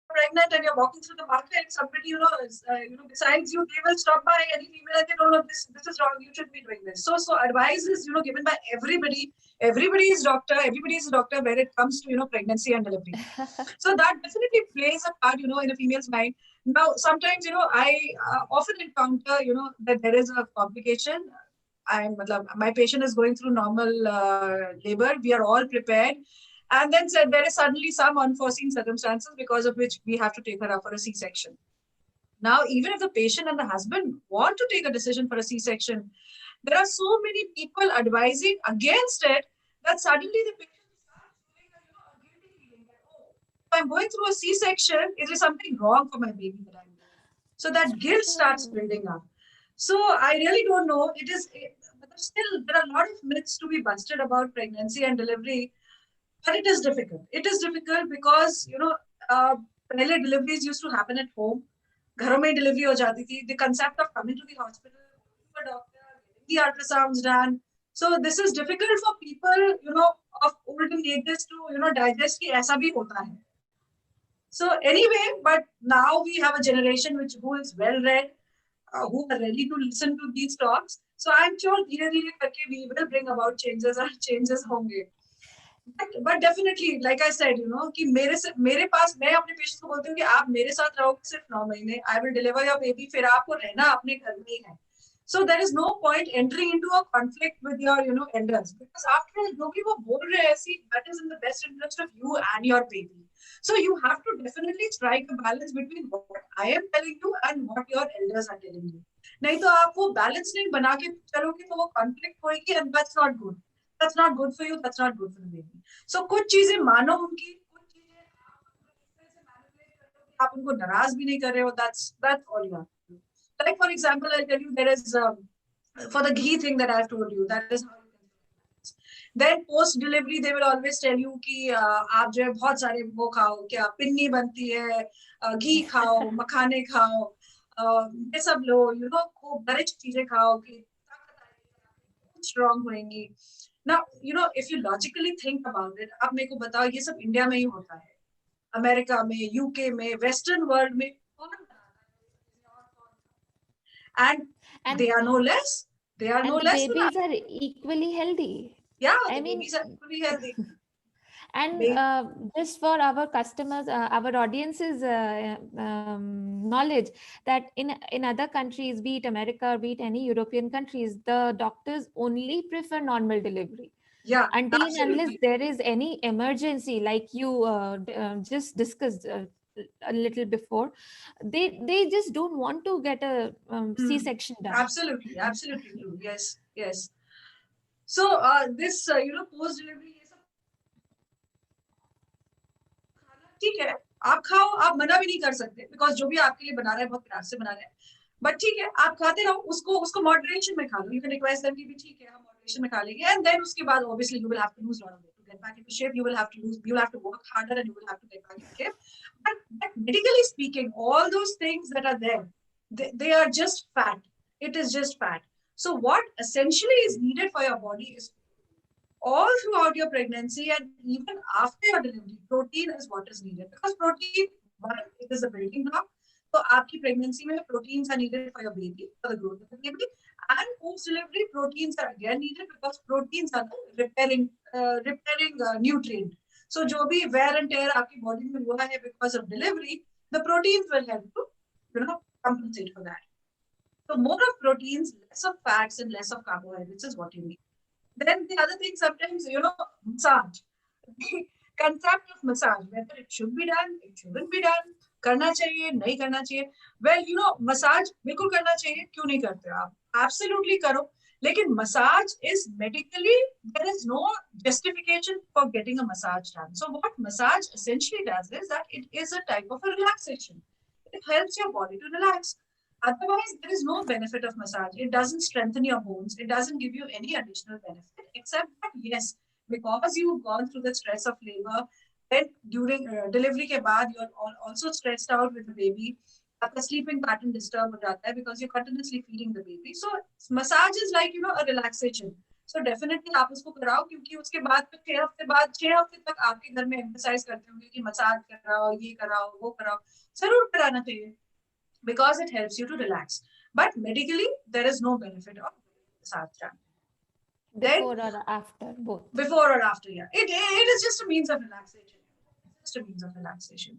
pregnant and you're walking through the market, somebody besides you, they will stop by any female and they don't know this is wrong. You should be doing this. So advice is given by everybody. Everybody is doctor. Everybody is a doctor when it comes to pregnancy and delivery. So that definitely plays a part in a female's mind. Now sometimes I often encounter that there is a complication. My patient is going through normal labor. We are all prepared. And then said there is suddenly some unforeseen circumstances because of which we have to take her up for a C-section. Now, even if the patient and the husband want to take a decision for a C-section, there are so many people advising against it that suddenly the patient starts feeling a guilty feeling that, oh, if I'm going through a C-section, is there something wrong for my baby that I'm doing? So that guilt starts building up. So I really don't know. But still, there are a lot of myths to be busted about pregnancy and delivery, but it is difficult. It is difficult because पहले deliveries used to happen at home. घरों में delivery हो जाती थी. The concept of coming to the hospital, going to a doctor, getting the ultrasounds done. So this is difficult for people, of olden ages to, digest कि ऐसा भी होता है. So anyway, but now we have a generation who is well read, who are ready to listen to these talks. So I'm sure धीरे धीरे करके we will bring about changes and changes होंगे. But definitely, like I said, कि मेरे पास मैं अपने patients को बोलती हूँ कि आप मेरे साथ रहोगे सिर्फ 9 महीने. I will deliver your baby. फिर आपको रहना अपने घर में ही है. So there is no point entering into a conflict with your, elders, because after all, जो भी वो बोल रहे हैं, see, that is in the best interest of you and your baby. So you have to definitely strike a balance between what I am telling you and what your elders are telling you. नहीं तो आप वो balance नहीं बना के चलोगे तो वो conflict होएगी, and that's not good. That's not good for you. That's not good for the baby. So कुछ चीजें मानो उनकी, कुछ चीजें आप उनको नाराज भी नहीं कर रहे हो. That's all you have to do. Like for example, I'll tell you, there is for the ghee thing that I've told you, that is how you can do it. Then post delivery they will always tell you कि आप जो है बहुत सारे वो खाओ, क्या पिन्नी बनती है, घी खाओ, मखाने खाओ, ये सब लो, खूब बरीच चीजें खाओ कि स्ट्रांग होंगी. Now, if you logically think about it, आप मेरे को बताओ ये सब इंडिया में ही होता है, अमेरिका में, यूके में, वेस्टर्न वर्ल्ड में कौन बनाता है? And they are no less. They are no and the less than babies us. are equally healthy. Yeah, I the mean, babies are equally healthy. and They, just for our customers, our audience's knowledge, that in other countries, be it America or be it any European countries, the doctors only prefer normal delivery. yeah, Until and unless absolutely. there is any emergency, like you just discussed a little before, they just don't want to get a C-section done. Absolutely, absolutely true. Yes, yes. So this post delivery ये सब ठीक है, आप खाओ, आप मना भी नहीं कर सकते, because जो भी आपके लिए बना रहा है बहुत प्यार से बना रहा है. बट ठीक है, आप खाते रहो, उसको मॉडरेशन में खा लो. यू कैन रिक्वेस्ट देम कि भी ठीक है, हम मॉडरेशन में खा लेंगे. एंड देन उसके बाद obviously you will have to lose lot of weight to get back into shape. You will have to work harder and you will have to get back in shape. But medically speaking, all those things that are there, they are just fat. It is just fat. So what essentially is needed for your body is all throughout your pregnancy and even after your delivery, protein is what is needed because protein, one, it is a building block. So आपकी pregnancy में proteins are needed for your baby, for the growth of the baby, and post delivery proteins are again needed because proteins are the repairing nutrient. So जो भी wear and tear आपकी body में हुआ है because of delivery, the proteins will help to compensate for that. So more of proteins, less of fats, and less of carbohydrates is what you need. Then the other thing, sometimes, massage. The concept of massage, whether it should be done, it shouldn't be done, करना चाहिए, नहीं करना चाहिए. Well, massage बिल्कुल करना चाहिए, क्यों नहीं करते आप? Absolutely करो. लेकिन massage is medically, there is no justification for getting a massage done. So what massage essentially does is that it is a type of a relaxation. It helps your body to relax. Otherwise, there is no benefit of massage. It doesn't strengthen your bones. It doesn't give you any additional benefit, except that, yes, because you've gone through the stress of labor, then during delivery ke baad, you're also stressed out with the baby. The sleeping pattern disturbed ho jata hai because you're continuously feeding the baby. So massage is like, a relaxation. So definitely आप उसको कराओ, क्योंकि उसके बाद फिर 6 हफ्ते तक आपके घर में emphasize करते होंगे कि मसाज कराओ, ये कराओ, वो कराओ. जरूर कराना चाहिए because it helps you to relax. But medically, there is no benefit of massage done. Before or after, both. Before or after, yeah. It is just a means of relaxation. Just a means of relaxation.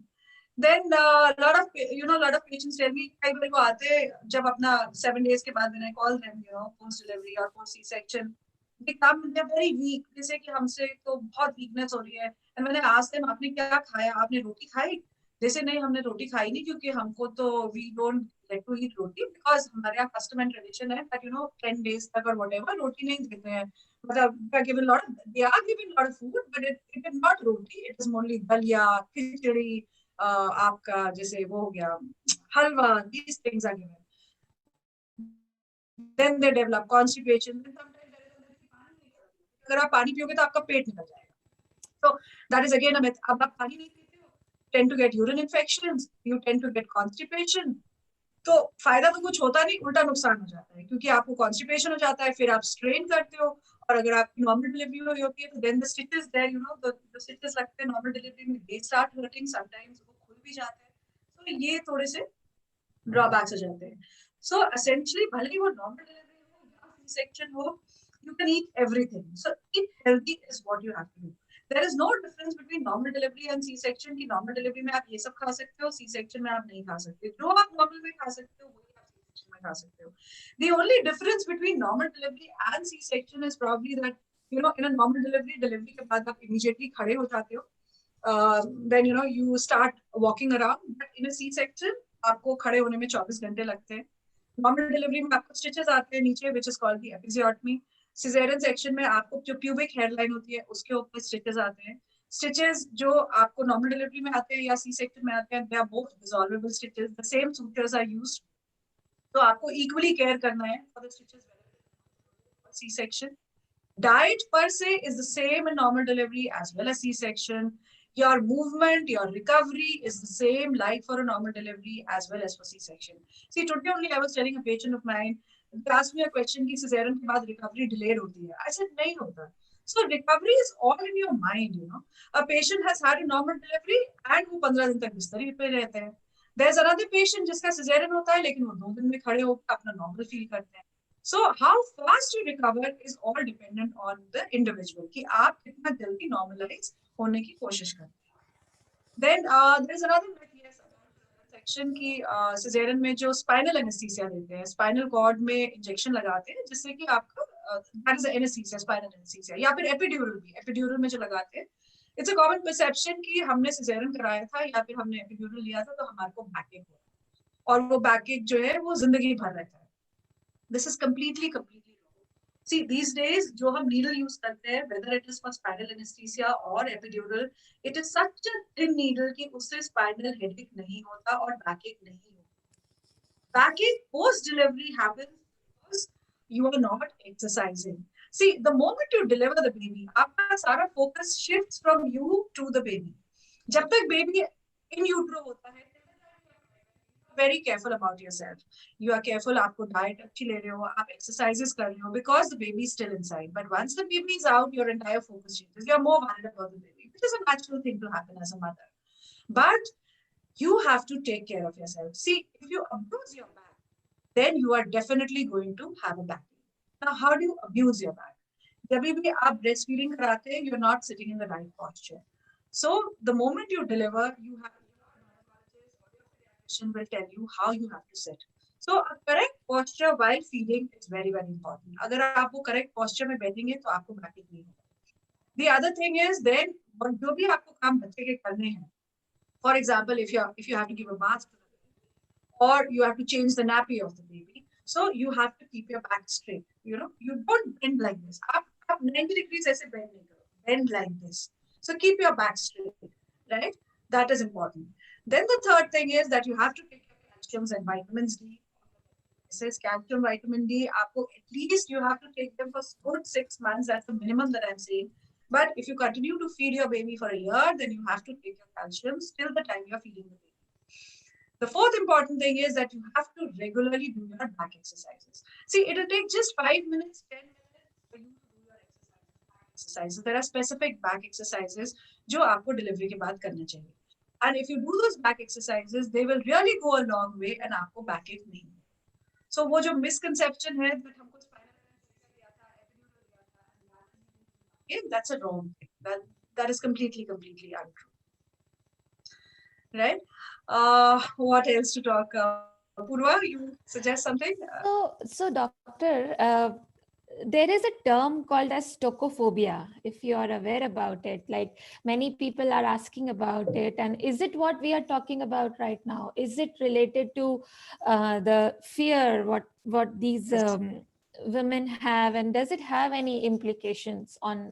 Then a lot of patients tell me, कई बार वो आते जब अपना 7 days के बाद when I call them, post delivery or post C-section, they come, they're very weak. जैसे कि हमसे तो बहुत weakness हो रही है. And when I ask them, आपने क्या खाया? आपने रोटी खाई? जैसे नहीं, हमने रोटी खाई नहीं, क्योंकि हमको तो we don't get to eat roti because हमारे यहाँ custom and tradition है that 10 days तक और whatever रोटी नहीं देते हैं. मतलब they are given a lot of food, but it is not roti. It is only dalia, khichdi, आपका जैसे वो हो गया हलवा. These things are given. Then they develop constipation. अगर आप पानी पियोगे तो आपका पेट निकल जाएगा. So that is again a myth. अब आप पानी नहीं पीते हो, tend to get urine infections, you tend to get constipation. तो फायदा तो कुछ होता नहीं, उल्टा नुकसान हो जाता है, क्योंकि आपको कॉन्स्टिपेशन हो जाता है, फिर आप स्ट्रेन करते हो, और अगर आपकी नॉर्मल डिलीवरी हुई होती है तो then the stitches there, the stitches लगते हैं नॉर्मल डिलीवरी में, दे स्टार्ट हर्टिंग, समटाइम्स वो खुल भी जाते हैं. तो ये थोड़े से ड्रॉबैक्स हो जाते हैं. सो एसेंशियली भले ही वो नॉर्मल डिलीवरी हो या सी सेक्शन हो, you can eat everything. So eat healthy is what you have to do. There is no difference between normal delivery and C-section. कि normal delivery में आप ये सब खा सकते हो, C-section में आप नहीं खा सकते. जो आप normal में खा सकते हो, वही आप C-section में खा सकते हो. The only difference between normal delivery and C-section is probably that, in a normal delivery के बाद आप immediately खड़े हो जाते हो. Then you start walking around. But in a C-section आपको खड़े होने में 24 घंटे लगते हैं. Normal delivery में आपको stitches आते हैं नीचे, which is called the episiotomy. Caesarean section में आपको जो प्यूबिक हेयरलाइन होती है उसके ऊपर स्टिचेस आते हैं. स्टिचेस जो आपको नॉर्मल डिलीवरी में आते हैं या सी सेक्शन में आते हैं, they are both dissolvable stitches. The same sutures are used. तो आपको इक्वली केयर करना है for the stitches C section. Diet per se is the same in normal delivery as well as C-section. Your movement, your recovery is the same like for a normal delivery as well as for C-section. See, today only I was telling a patient of mine, they asked me a question कि cesarean के बाद recovery delayed होती है. I said नहीं होता. So recovery is all in your mind, A patient has had a normal delivery and वो 15 दिन तक बिस्तर पे रहते हैं. There's another patient जिसका cesarean होता है लेकिन वो 2 दिन में खड़े होकर अपना normal feel करते हैं. So how fast you recover is all dependent on the individual कि आप कितना जल्दी normalize होने की कोशिश करते हैं. Then there is another myth section कि cesarean में जो spinal anesthesia देते हैं, spinal cord में injection लगाते हैं जिससे कि आपका that is anesthesia, spinal anesthesia. या फिर epidural में जो लगाते हैं. It's a common perception कि हमने cesarean कराया था या फिर हमने epidural लिया था तो हमारे को backache हुआ और वो backache जो है वो जिंदगी भर रहता है. This is completely wrong. See, these days, जो हम needle use करते हैं, whether it is for spinal anesthesia or epidural, it is such a thin needle कि उससे spinal headache नहीं होता और backache नहीं होता. Backache post delivery happens because you are not exercising. See, the moment you deliver the baby, आपका सारा focus shifts from you to the baby. जब तक baby in utero होता है, very careful about yourself. You are careful, आपको diet अच्छी ले रहे हो, आप exercises कर रहे हो, because the baby is still inside. But once the baby is out, your entire focus changes. You are more worried about the baby, which is a natural thing to happen as a mother. But you have to take care of yourself. See, if you abuse your back, then you are definitely going to have a back pain. Now, how do you abuse your back? जब भी आप breastfeeding कराते हैं, you're not sitting in the right posture. So the moment you deliver, you have will tell you how you have to sit. So a correct posture while feeding is very, very important. अगर आप वो correct posture में बैठेंगे तो आपको back pain नहीं होगा. The other thing is then जो भी आपको काम बच्चे के करने हैं. For example, if you have to give a bath to the baby, or you have to change the nappy of the baby, so you have to keep your back straight. You don't bend like this. आप 90 degrees ऐसे bend नहीं करो. Bend like this. So keep your back straight, right? That is important. Then the third thing is that you have to take your calciums and vitamins D. This is calcium, vitamin D. At least you have to take them for good 6 months. That's the minimum that I'm saying. But if you continue to feed your baby for a year, then you have to take your calcium till the time you're feeding the baby. The fourth important thing is that you have to regularly do your back exercises. See, it'll take just 5 minutes, 10 minutes for you to do your exercises. There are specific back exercises जो आपको delivery के बाद करने चाहिए. And if you do those back exercises, they will really go a long way and आपको backache नहीं होगा. So वो जो misconception है that हमको spinal दिया था, that's a wrong thing. That is completely untrue. Right? What else to talk? Purva, you suggest something? So doctor, there is a term called as tocophobia, if you are aware about it. Like many people are asking about it, and is it what we are talking about right now? Is it related to the fear what these women have, and does it have any implications on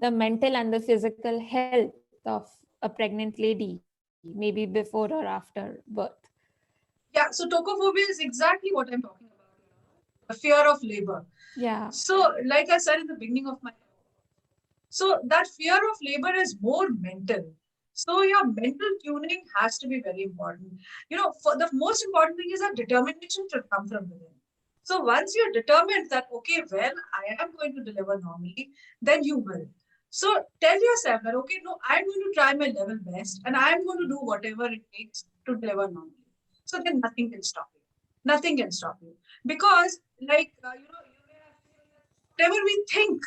the mental and the physical health of a pregnant lady, maybe before or after birth? Yeah, so tocophobia is exactly what I'm talking about. The fear of labor. Yeah. So, like I said in the beginning of my talk, so that fear of labor is more mental. So your mental tuning has to be very important. For the most important thing is that determination should come from within. So once you're determined that, okay, well, I am going to deliver normally, then you will. So tell yourself that, okay, no, I'm going to try my level best and I'm going to do whatever it takes to deliver normally. So then nothing can stop you. Nothing can stop you. Because like, whatever we think,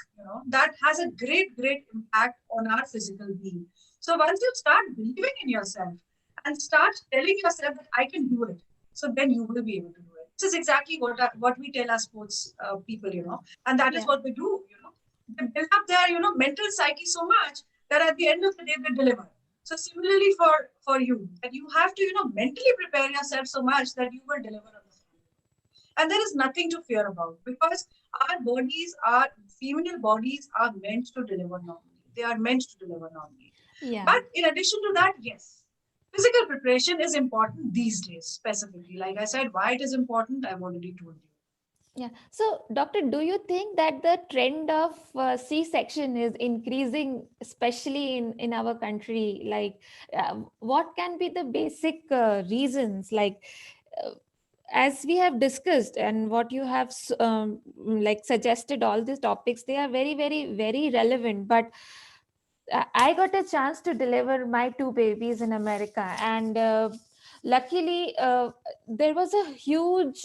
that has a great impact on our physical being. So once you start believing in yourself and start telling yourself that I can do it, so then you will be able to do it. This is exactly what we tell our sports people, and that is what they do. They build up their mental psyche so much that at the end of the day they deliver. So similarly for you, that you have to mentally prepare yourself so much that you will deliver on this. And there is nothing to fear about, because our female bodies are meant to deliver normally. They are meant to deliver normally. Yeah. But in addition to that, yes, physical preparation is important these days, specifically. Like I said, why it is important, I've already told you. Yeah. So, doctor, do you think that the trend of C-section is increasing, especially in our country? Like, what can be the basic reasons? Like, as we have discussed and what you have like suggested, all these topics, they are very, very, very relevant. But I got a chance to deliver my 2 babies in America, and luckily there was a huge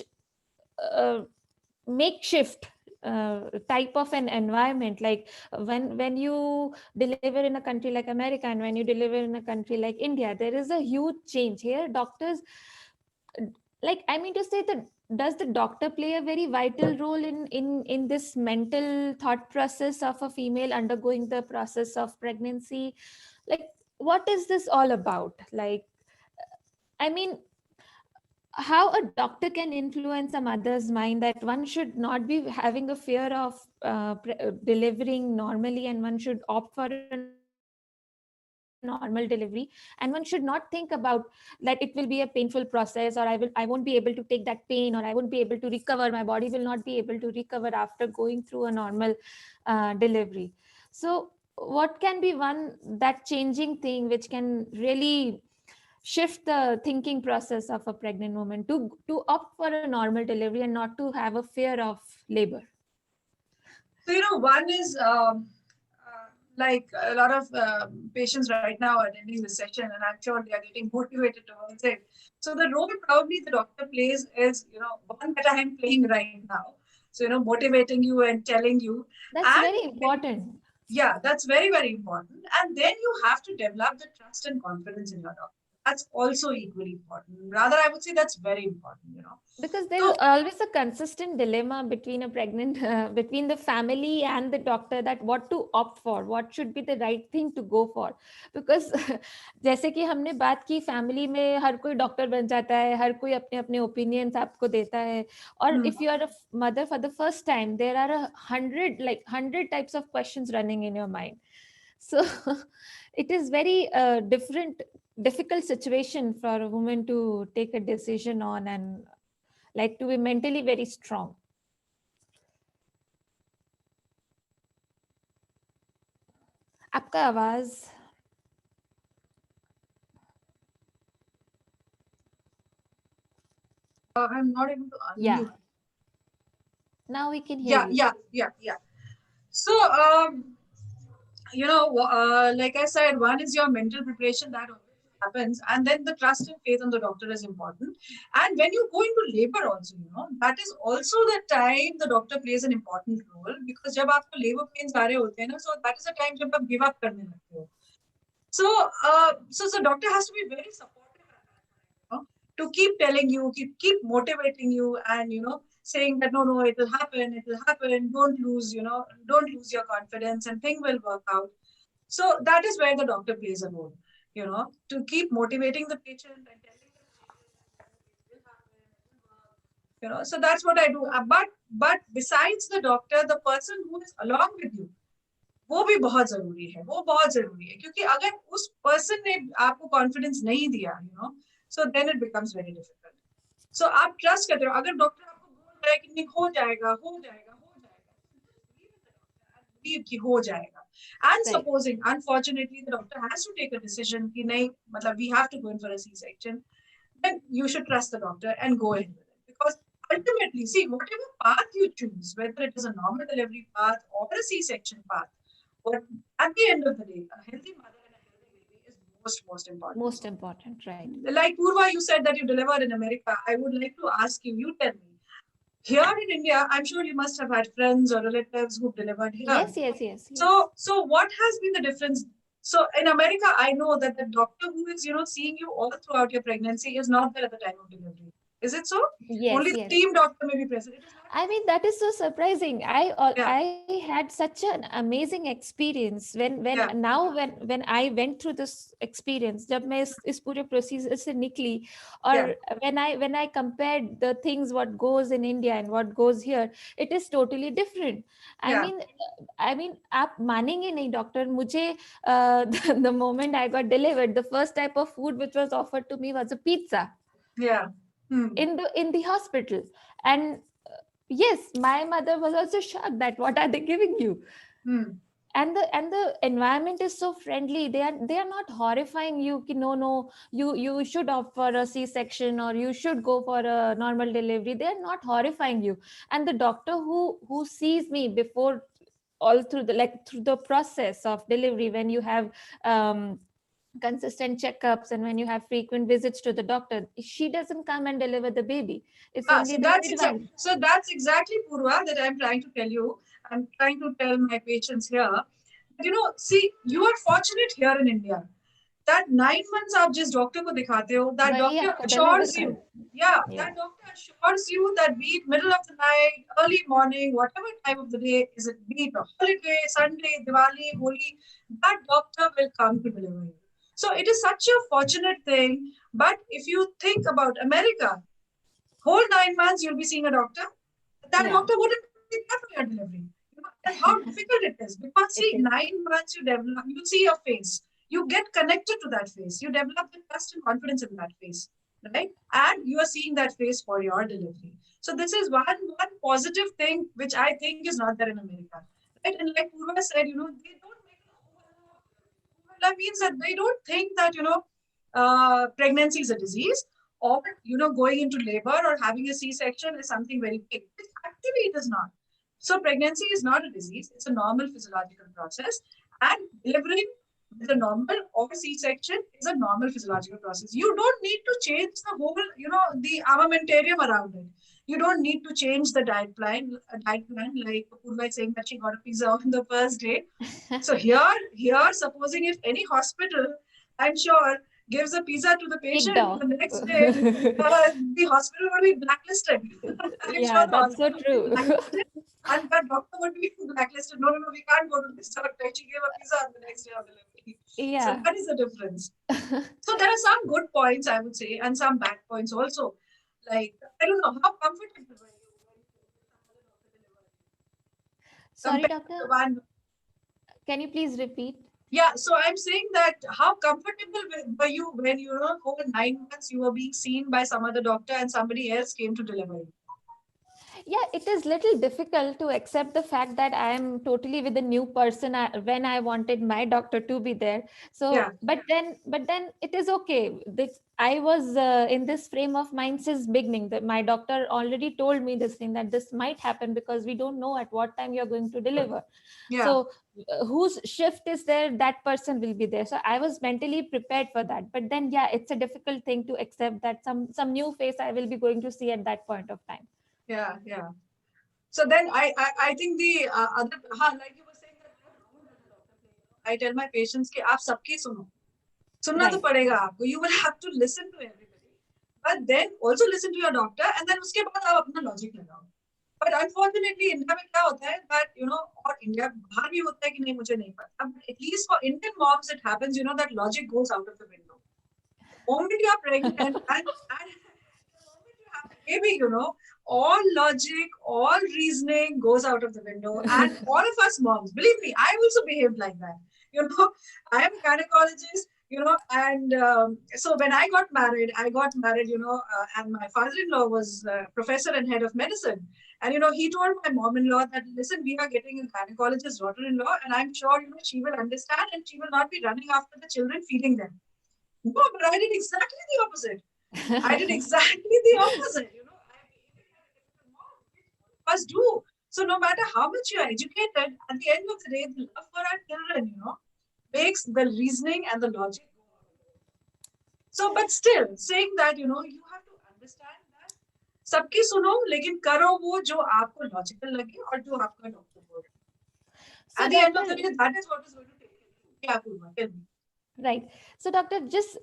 makeshift type of an environment. Like when you deliver in a country like America and when you deliver in a country like India, there is a huge change. Here doctors, like I mean to say, that does the doctor play a very vital role in this mental thought process of a female undergoing the process of pregnancy? Like, what is this all about? Like, I mean, how a doctor can influence a mother's mind that one should not be having a fear of delivering normally, and one should opt for a normal delivery, and one should not think about that it will be a painful process, or I won't be able to take that pain, or I won't be able to recover, my body will not be able to recover after going through a normal delivery. So what can be one that changing thing which can really shift the thinking process of a pregnant woman to opt for a normal delivery and not to have a fear of labor? So, one is like a lot of patients right now are attending this session, and I'm sure they are getting motivated towards it. So, the role probably the doctor plays is, one that I am playing right now. So, motivating you and telling you. That's And very important. yeah, that's very, very important. And then you have to develop the trust and confidence in your doctor. That's also equally important. Rather, I would say that's very important. Because there's So, always a consistent dilemma between a pregnant between the family and the doctor, that what to opt for, what should be the right thing to go for. Because जैसे कि हमने बात की, family में हर कोई doctor बन जाता है, हर कोई अपने अपने ओपिनियंस आपको देता है, और if you are a mother for the first time, there are 100 types of questions running in your mind. So it is very difficult situation for a woman to take a decision on, and like to be mentally very strong. आपका आवाज I'm not able to unmute. Yeah. Now we can hear you. Yeah. So, like I said, one is your mental preparation that happens, and then the trust and faith on the doctor is important. And when you go into labor also, that is also the time the doctor plays an important role, because जब आपको labor pains आ रहे होते हैं ना, so that is the time जब आप give up करने लगते हो. So doctor has to be very supportive, to keep telling you, keep motivating you, and saying that no, it will happen, don't lose your confidence, and thing will work out. So that is where the doctor plays a role, to keep motivating the patient and telling them it will happen, it will work. So that's what I do. But besides the doctor, the person who is along with you, वो भी बहुत जरूरी है, क्योंकि अगर उस person ने आपको कॉन्फिडेंस नहीं दिया, so then it becomes very difficult. So आप ट्रस्ट करते हो, अगर डॉक्टर आपको बोल रहा है कि नहीं हो जाएगा, believe कि हो जाएगा. And supposing unfortunately the doctor has to take a decision कि नहीं, मतलब we have to go in for a C-section, then you should trust the doctor and go in with it, because ultimately, see, whatever path you choose, whether it is a normal delivery path or a C-section path, but at the end of the day, a healthy mother and a healthy baby is most important. Most important, right? Like Purva, you said that you delivered in America. I would like to ask you, you tell me, here in India, I'm sure you must have had friends or relatives who've delivered here. Yes. So what has been the difference? So in America, I know that the doctor who is, seeing you all throughout your pregnancy is not there at the time of delivery. Is it so? Only the team doctor may be present. I mean, that is so surprising. I had such an amazing experience when I went through this experience. जब मैं इस पूरे procedure से निकली, और when I compared the things what goes in India and what goes here, it is totally different. I mean, आप मानेंगे नहीं डॉक्टर, मुझे the moment I got delivered, the first type of food which was offered to me was a pizza. Yeah. In the hospital. And yes, my mother was also shocked that what are they giving you. And the environment is so friendly. They are not horrifying you ki no you should opt for a C-section or you should go for a normal delivery. They are not horrifying you. And the doctor who sees me before, all through the process of delivery, when you have consistent checkups and when you have frequent visits to the doctor, she doesn't come and deliver the baby. It's only so that's exactly, Purva, that I'm trying to tell you. I'm trying to tell my patients here. See, you are fortunate here in India that 9 months आप जिस doctor को दिखाते हो, that doctor assures you. That doctor assures you that be it middle of the night, early morning, whatever time of the day, is it be it a holiday, Sunday, Diwali, Holi, that doctor will come to deliver you. So it is such a fortunate thing. But if you think about America, whole 9 months you'll be seeing a doctor. That doctor wouldn't be there for your delivery. And how difficult it is. Because see, 9 months you see your face. You get connected to that face. You develop the trust and confidence in that face. Right? And you are seeing that face for your delivery. So this is one positive thing which I think is not there in America. Right? And like Purva said, they don't make that means that they don't think that, pregnancy is a disease, or going into labor or having a C-section is something very big. Actually, it is not. So pregnancy is not a disease; it's a normal physiological process, and delivering with a normal or C-section is a normal physiological process. You don't need to change the whole, the armamentarium around it. You don't need to change the diet plan, like Purva is saying that she got a pizza on the first day. So here, supposing if any hospital, I'm sure, gives a pizza to the Kicked patient off. the next day, the hospital would be blacklisted. I'm Yeah, sure the that's so hospital would be true. blacklisted, and the doctor would be blacklisted. No, no, no, we can't go to this doctor. She gave a pizza on the next day of delivery. So Yeah. that is the difference. So there are some good points, I would say, and some bad points also. Like, I don't know, how comfortable were you when Sorry, compared to the doctor, one? can you please repeat? Yeah, so I'm saying that how comfortable were you when over 9 months you were being seen by some other doctor and somebody else came to deliver you? Yeah, it is little difficult to accept the fact that I am totally with a new person when I wanted my doctor to be there. Yeah, So but then it is okay. I was in this frame of mind since beginning, that my doctor already told me this thing, that this might happen because we don't know at what time you're going to deliver. yeah, So whose shift is there, that person will be there. So I was mentally prepared for that. But then yeah, it's a difficult thing to accept that some new face I will be going to see at that point of time. yeah, yeah. So then I think the other, like you were saying that what role does the doctor play? I tell my patients कि आप सबकी सुनो, सुनना तो Right. पड़ेगा आपको. You will have to listen to everybody, but then also listen to your doctor, and then उसके बाद आप अपना logic लगाओ. But unfortunately, इंडिया में क्या होता है that और इंडिया बाहर भी होता है कि नहीं मुझे नहीं पता. But at least for Indian moms, it happens that logic goes out of the window. The moment you are pregnant and the moment you have a baby, all logic, all reasoning goes out of the window. And all of us moms, believe me, I also behaved like that. I am a gynecologist, and so when I got married, and my father-in-law was professor and head of medicine. And, he told my mom-in-law that, listen, we are getting a gynecologist daughter-in-law, and I'm sure, she will understand and she will not be running after the children, feeding them. No, but I did exactly the opposite. I did exactly the opposite. I behaved like a typical mom, which all of us do. So no matter how much you're educated, at the end of the day, the love for our children, makes the reasoning and the logic go out of it. So, but still, saying that, you have to understand that सबकी सुनो लेकिन करो वो जो आपको logical लगे और जो आपका डॉक्टर बोल रहा है. So At the end of the doctor, day, that is what is going to take you through. क्या पूर्वा, tell me. right. So doctor, just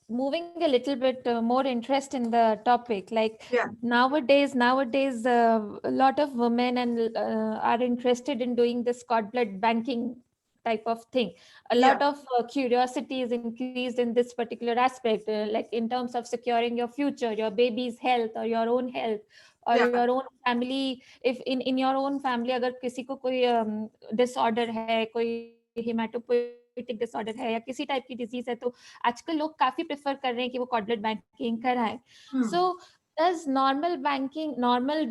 moving a little bit more interest in the topic, like Yeah, nowadays a lot of women and are interested in doing this cord blood banking type of thing. A yeah, lot of curiosity is increased in this particular aspect, like in terms of securing your future, your baby's health, or your own health, or yeah, your own family. If in your own family अगर किसी को कोई disorder है, कोई haematopoietic disorder है या किसी type की डिजीज है, तो आजकल लोग काफी प्रेफर कर रहे हैं कि वो कॉर्ड ब्लड बैंकिंग कराएं. सो does normal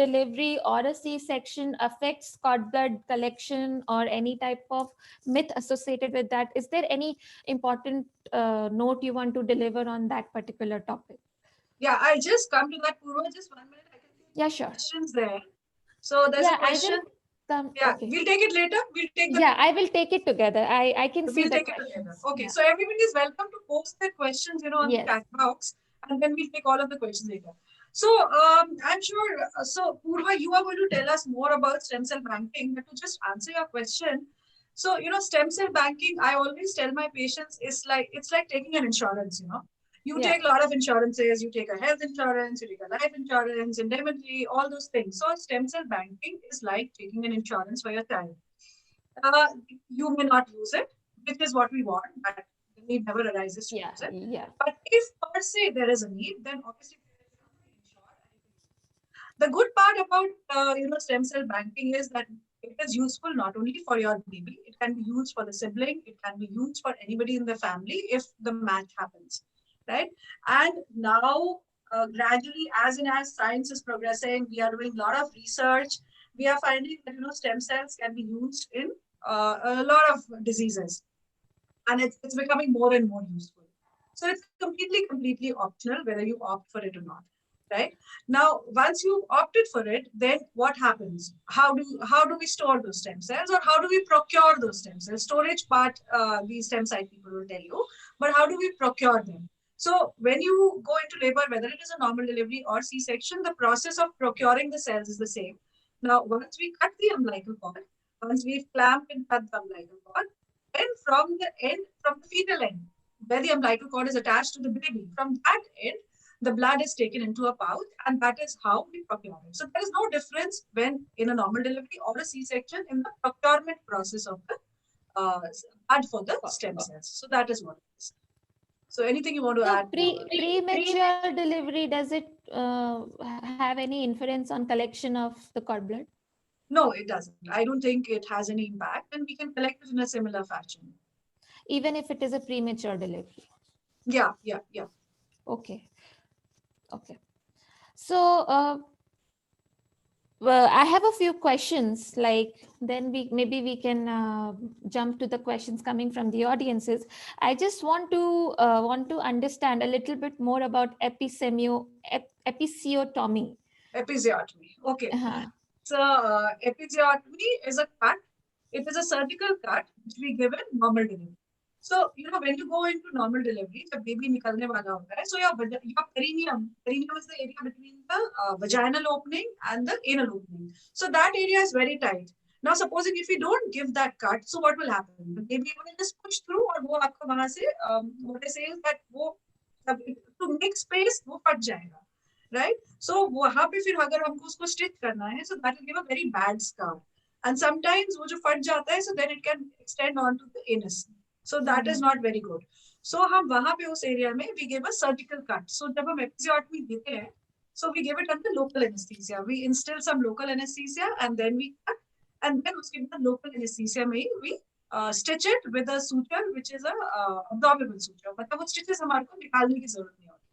delivery or a C-section affects cord blood collection or any type of myth associated with that? Is there any important note you want to deliver on that particular topic? Yeah, I just come to that, Purva. Just 1 minute. I can see Yeah, sure. questions there. So there's a Yeah, I question. will come. Yeah, Okay. we'll take it later. We'll take the Yeah, I will take it together. I can see we'll the take it together. questions. Okay, Yeah. so everybody is welcome to post their questions, on the Yes. chat box, and then we'll take all of the questions later. So I'm sure. So Purva, you are going to tell us more about stem cell banking. But to just answer your question, so stem cell banking, I always tell my patients, it's like taking an insurance. You Yeah. take a lot of insurances. You take a health insurance, you take a life insurance, indemnity, all those things. So stem cell banking is like taking an insurance for your child. You may not use it, which is what we want, but the need never arises to Yeah. use it. Yeah. But if per se there is a need, then obviously insure. The good part about stem cell banking is that it is useful not only for your baby, it can be used for the sibling, it can be used for anybody in the family if the match happens, right? And now gradually, as science is progressing, we are doing a lot of research. We are finding that stem cells can be used in a lot of diseases, and it's becoming more and more useful. So it's completely optional whether you opt for it or not, right? Now, once you've opted for it, then what happens? How do we store those stem cells, or how do we procure those stem cells? Storage part, these stem cell people will tell you, but how do we procure them? So when you go into labor, whether it is a normal delivery or C-section, the process of procuring the cells is the same. Now, once we cut the umbilical cord, once we've clamped and cut the umbilical cord, then from the fetal end, where the umbilical cord is attached to the baby, from that end, the blood is taken into a pouch, and that is how we procure it. So there is no difference when in a normal delivery or a C-section in the procurement process of the blood for the stem cells. So that is what it is. So anything you want to So add? premature delivery, does it have any inference on collection of the cord blood? No, it doesn't. I don't think it has any impact, and we can collect it in a similar fashion. Even if it is a premature delivery? Yeah. Okay. So well, I have a few questions, like then we can jump to the questions coming from the audiences. I just want to understand a little bit more about episiotomy. Episiotomy. Okay. Uh-huh. So episiotomy is a cut. It is a surgical cut which we give in normal delivery. So when you go into normal delivery, the baby nikalne wala hota hai. So your perineum is the area between the vaginal opening and the anal opening. So that area is very tight. Now, supposing if we don't give that cut, so what will happen? The baby will just push through, और वो आपका वहां से what I say is that वो to make space वो फट जाएगा. Right? So वहां पे फिर अगर हमको उसको स्टिच करना है, so that will give a very bad scar. And sometimes वो जो फट जाता है, so then it can extend on to the anus. So that is not very good. So हम वहां पे उस area में we give a surgical cut. So जब हम episiotomy देते हैं, so we give it under local anesthesia. We instill some local anesthesia and then we cut, and then उसके बाद local anesthesia में we stitch it with a suture which is a abdominal suture. मतलब वो stitches हमारे को निकालने की जरूरत नहीं होती.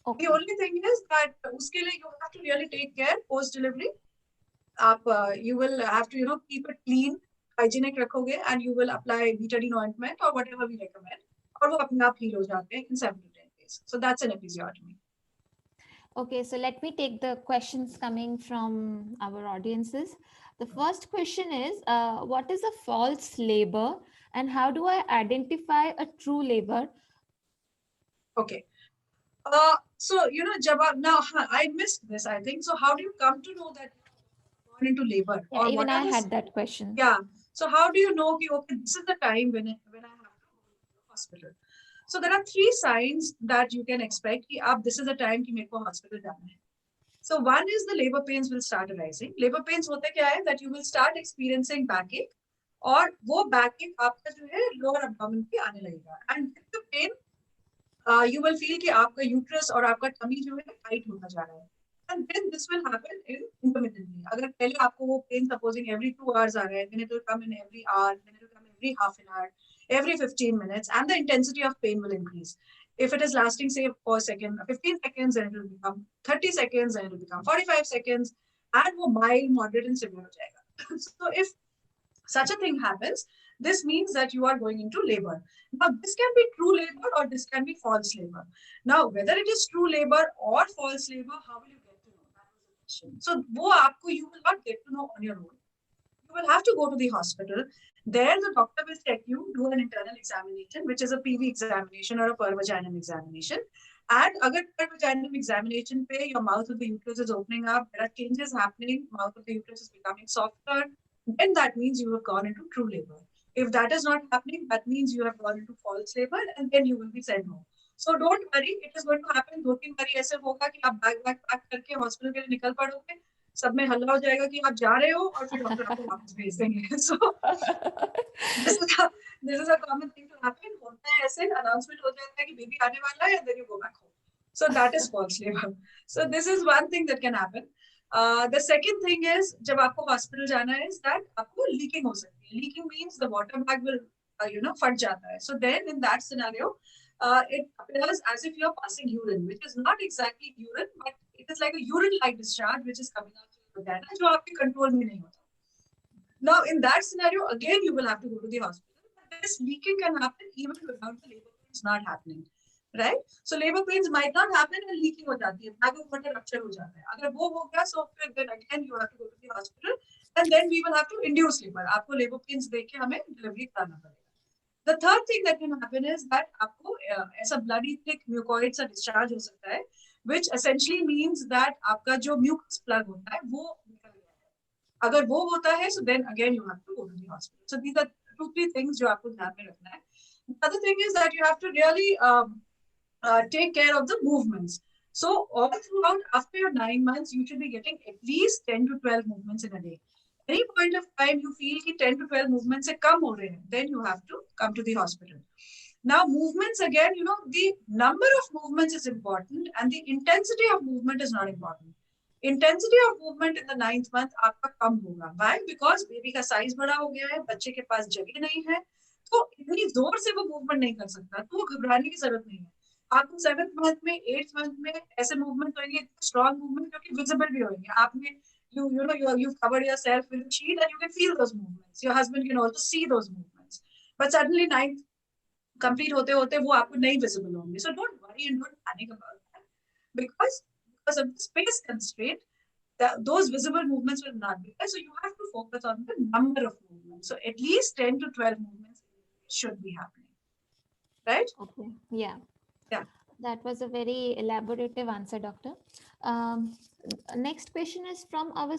Okay. The only thing is that उसके लिए you have to really take care post delivery. You will have to keep it clean, hygienic रखोगे, and you will apply betadine ointment or whatever we recommend, और वो अपने आप heal हो जाते हैं in 7 to 10 days. So that's an episiotomy. Okay, so let me take the questions coming from our audiences. The first question is, what is a false labor and how do I identify a true labor? Okay. So now I missed this, I think. So how do you come to know that you're gone into labor? Yeah, or even what I are the had that question. Yeah. So how do you know, okay, this is the time when I have to go to the hospital? So there are 3 signs that you can expect. This is the time कि मेरे को hospital जाना है. So one is the labor pains will start arising. Labor pains होते क्या है? That you will start experiencing backache, और वो backache आपका जो है lower abdomen पे आने लगेगा. And with the pain, you will feel कि आपका uterus और आपका tummy जो है tight होता जा रहा है. And then this will happen intermittently. अगर पहले आपको वो pain supposing every 2 hours आ रहा है, then it will come in every hour, then it will come every half an hour, every 15 minutes, and the intensity of pain will increase. If it is lasting, say, for 15 seconds, then it will become 30 seconds, then it will become 45 seconds, and वो mild, moderate, and severe हो जाएगा. So if such a thing happens, this means that you are going into labor. Now, this can be true labor or this can be false labor. Now, whether it is true labor or false labor, how will you get to know? That was the question. So, you will not get to know on your own. You will have to go to the hospital. There, the doctor will check you, do an internal examination, which is a PV examination or a pervaginal examination. And agar pervaginal examination pe your mouth of the uterus is opening up, there are changes happening, mouth of the uterus is becoming softer, then that means you have gone into true labor. If that is not happening, that means you have gone into false labor, and then you will be sent home. So don't worry, it is going to happen. 2-3 बारी ऐसे होगा कि आप bag pack करके hospital के लिए निकल पड़ोगे, सब में हल्ला हो जाएगा कि आप जा रहे हो, और फिर डॉक्टर आपको वापस भेज देंगे. So this is a common thing to happen. होता है ऐसे, announcement हो जाता है कि बेबी आने वाला है, and then you go back home. So that is false labor. So this is one thing that can happen. The second thing is, जब आपको hospital जाना है, is that आपको leaking हो सकती है. Leaking means the water bag will, फट जाता है. So then in that scenario, it appears as if you're passing urine, which is not exactly urine, but it is like a urine-like discharge which is coming out of your vagina, जो आपके control में नहीं होता. Now in that scenario, again you will have to go to the hospital. But this leaking can happen even without the labor pains not happening. right? So labor pains might not happen and leaking हो जाती है, bag of water rupture हो जाता है. अगर वो हो गया, so then again you have to go to the hospital, and then we will have to induce labor. आपको labor pains देके हमें delivery कराना पड़ेगा. The third thing that can happen is that आपको ऐसा bloody thick mucoid सा discharge हो सकता है, which essentially means that आपका जो mucus plug होता है वो निकल गया है. अगर वो होता है, so then again you have to go to the hospital. So these are 2-3 things जो आपको ध्यान में रखना है. The other thing is that you have to really take care of the movements. So all throughout, after your 9 months, you should be getting at least 10 to 12 movements in a day. Any point of time you feel कि 10 to 12 movements से कम हो रहे हैं, then you have to come to the hospital. Now movements again, you know, the number of movements is important and the intensity of movement is not important. Intensity of movement in the 9th month आपका कम होगा. Why? Because baby का size बड़ा हो गया है, बच्चे के पास जगह नहीं है, तो इतनी जोर से वो मूवमेंट नहीं कर सकता, तो घबराने की जरूरत नहीं है. आपको 7th मंथ में 8th मंथ में ऐसे मूवमेंट होंगे, स्ट्रॉन्ग मूवमेंट जो कि विजिबल भी होंगे. आपने you've covered yourself with a sheet and you can feel those movements. Your husband can also see those movements. But suddenly 9th complete होते होते वो आपको नहीं visible होंगे. So don't worry and don't panic about that, because of the space constraint, those visible movements will not be there. So you have to focus on the number of movements. So at least 10 to 12 movements should be happening. Right? Okay. Yeah. Yeah. That was a very elaborative answer, Doctor. Next question is from our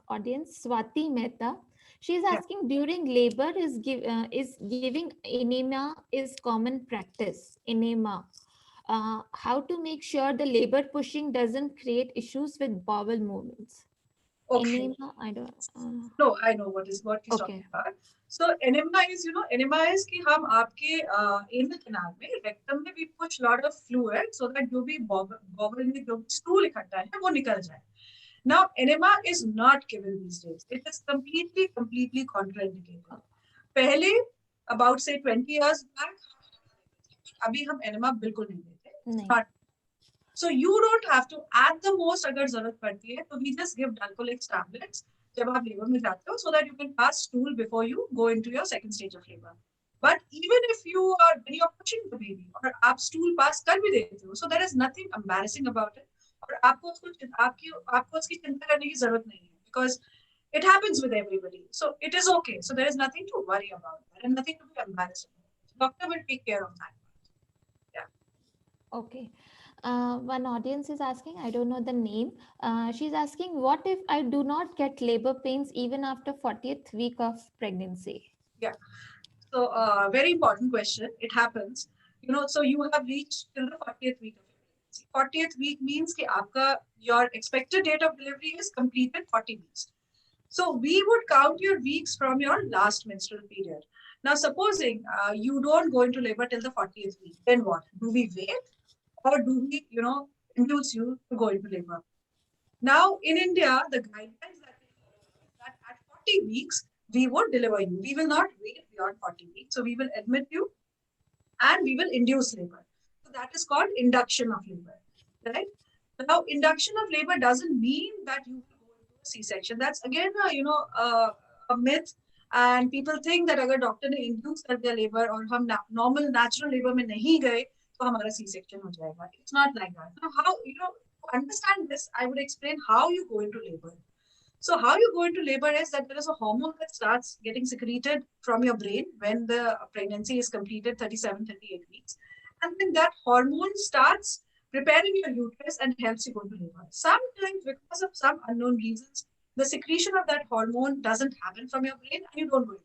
audience, Swati Mehta. She is asking, during labor is giving enema is common practice. Enema. How to make sure the labor pushing doesn't create issues with bowel movements? Okay. Enema, I don't. No, I know what he's Okay. talking about. So enema is, enema is कि हम आपके anal canal में, rectum में we push lot of fluid so that जो भी bowel में जो stool इकट्ठा है वो निकल जाए. Now enema is not given these days. It is completely contraindicated. पहले about say 20 years back, अभी हम enema बिल्कुल नहीं देते. नहीं. So you don't have to, at the most अगर जरूरत पड़ती है तो we just give Dulcolax tablets जब आप लेबर में जाते हो, so that you can pass stool before you go into your second stage of labor. But even if when you're pushing the baby और आप stool pass कर भी देते हो, so there is nothing embarrassing about it. और आपको उसकी चिंता करने की जरूरत नहीं है, because it happens with everybody. So it is okay. So there is nothing to worry about that and nothing to be embarrassed about. Doctor will take care of that. Yeah. Okay. One audience is asking, I don't know the name. She's asking, what if I do not get labor pains even after 40th week of pregnancy? Yeah. So very important question. It happens. So you have reached till the 40th week of pregnancy. 40th week means that your expected date of delivery is completed 40 weeks. So we would count your weeks from your last menstrual period. Now, supposing you don't go into labor till the 40th week, then what? Do we wait? Or do we, induce you to go into labor? Now, in India, the guidelines that we follow is that at 40 weeks, we would deliver you. We will not wait beyond 40 weeks. So we will admit you and we will induce labor. So that is called induction of labor, right? Now, induction of labor doesn't mean that you will go into a C-section. That's again, a myth. And people think that अगर doctor ने induce कर दिया labor और हम normal natural labor में नहीं गए तो हमारा C-section हो जाएगा. It's not like that. Now, how, to understand this, I would explain how you go into labor. So how you go into labor is that there is a hormone that starts getting secreted from your brain when the pregnancy is completed 37, 38 weeks. And then that hormone starts preparing your uterus and helps you go into labor. Sometimes because of some unknown reasons, the secretion of that hormone doesn't happen from your brain and you don't go into labor.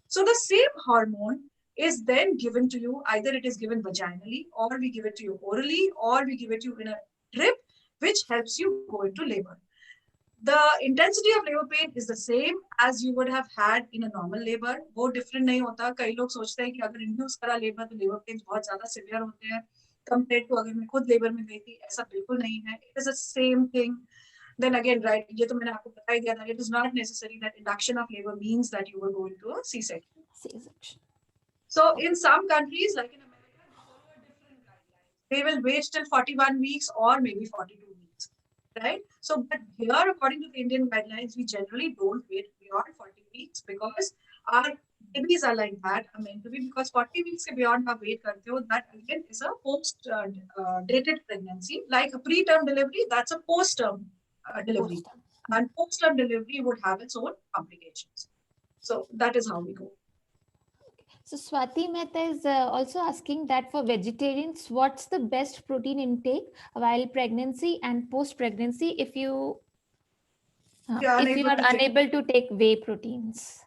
So the same hormone is then given to you, either it is given vaginally or we give it to you orally or we give it to you in a drip, which helps you go into labor. The intensity of labor pain is the same as you would have had in a normal labor. वो different नहीं होता. कई लोग सोचते हैं कि अगर induce करा labor तो labor pains बहुत ज़्यादा severe होते हैं compared to अगर मैं खुद labor में गई थी. ऐसा बिल्कुल नहीं है. It is the same thing. Then again, right, ये तो मैंने आपको बता ही दिया था. It is not necessary that induction of labor means that you will go into a C-section. C-section. So in some countries, like in America, they follow a different guidelines. They will wait till 41 weeks or maybe 42 weeks, right? So, but here, according to the Indian guidelines, we generally don't wait beyond 40 weeks because our babies are like that, are meant to be, because 40 weeks के beyond आप wait करते हो, that again is a post dated pregnancy. Like a preterm delivery, that's a post term delivery, and post term delivery would have its own complications. So that is how we go. So Swati Mehta is also asking that for vegetarians, what's the best protein intake while pregnancy and post-pregnancy if you are unable to take whey proteins?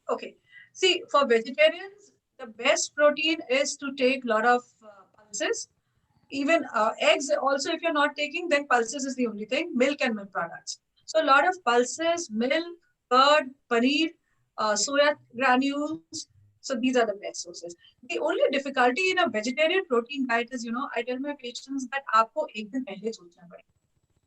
Okay. See, for vegetarians, the best protein is to take a lot of pulses. Even eggs also, if you're not taking, then pulses is the only thing. Milk and milk products. So a lot of pulses, milk, curd, paneer, soya granules. So these are the best sources. The only difficulty in a vegetarian protein diet is, I tell my patients that आपको एक दिन पहले सोचना पड़ेगा,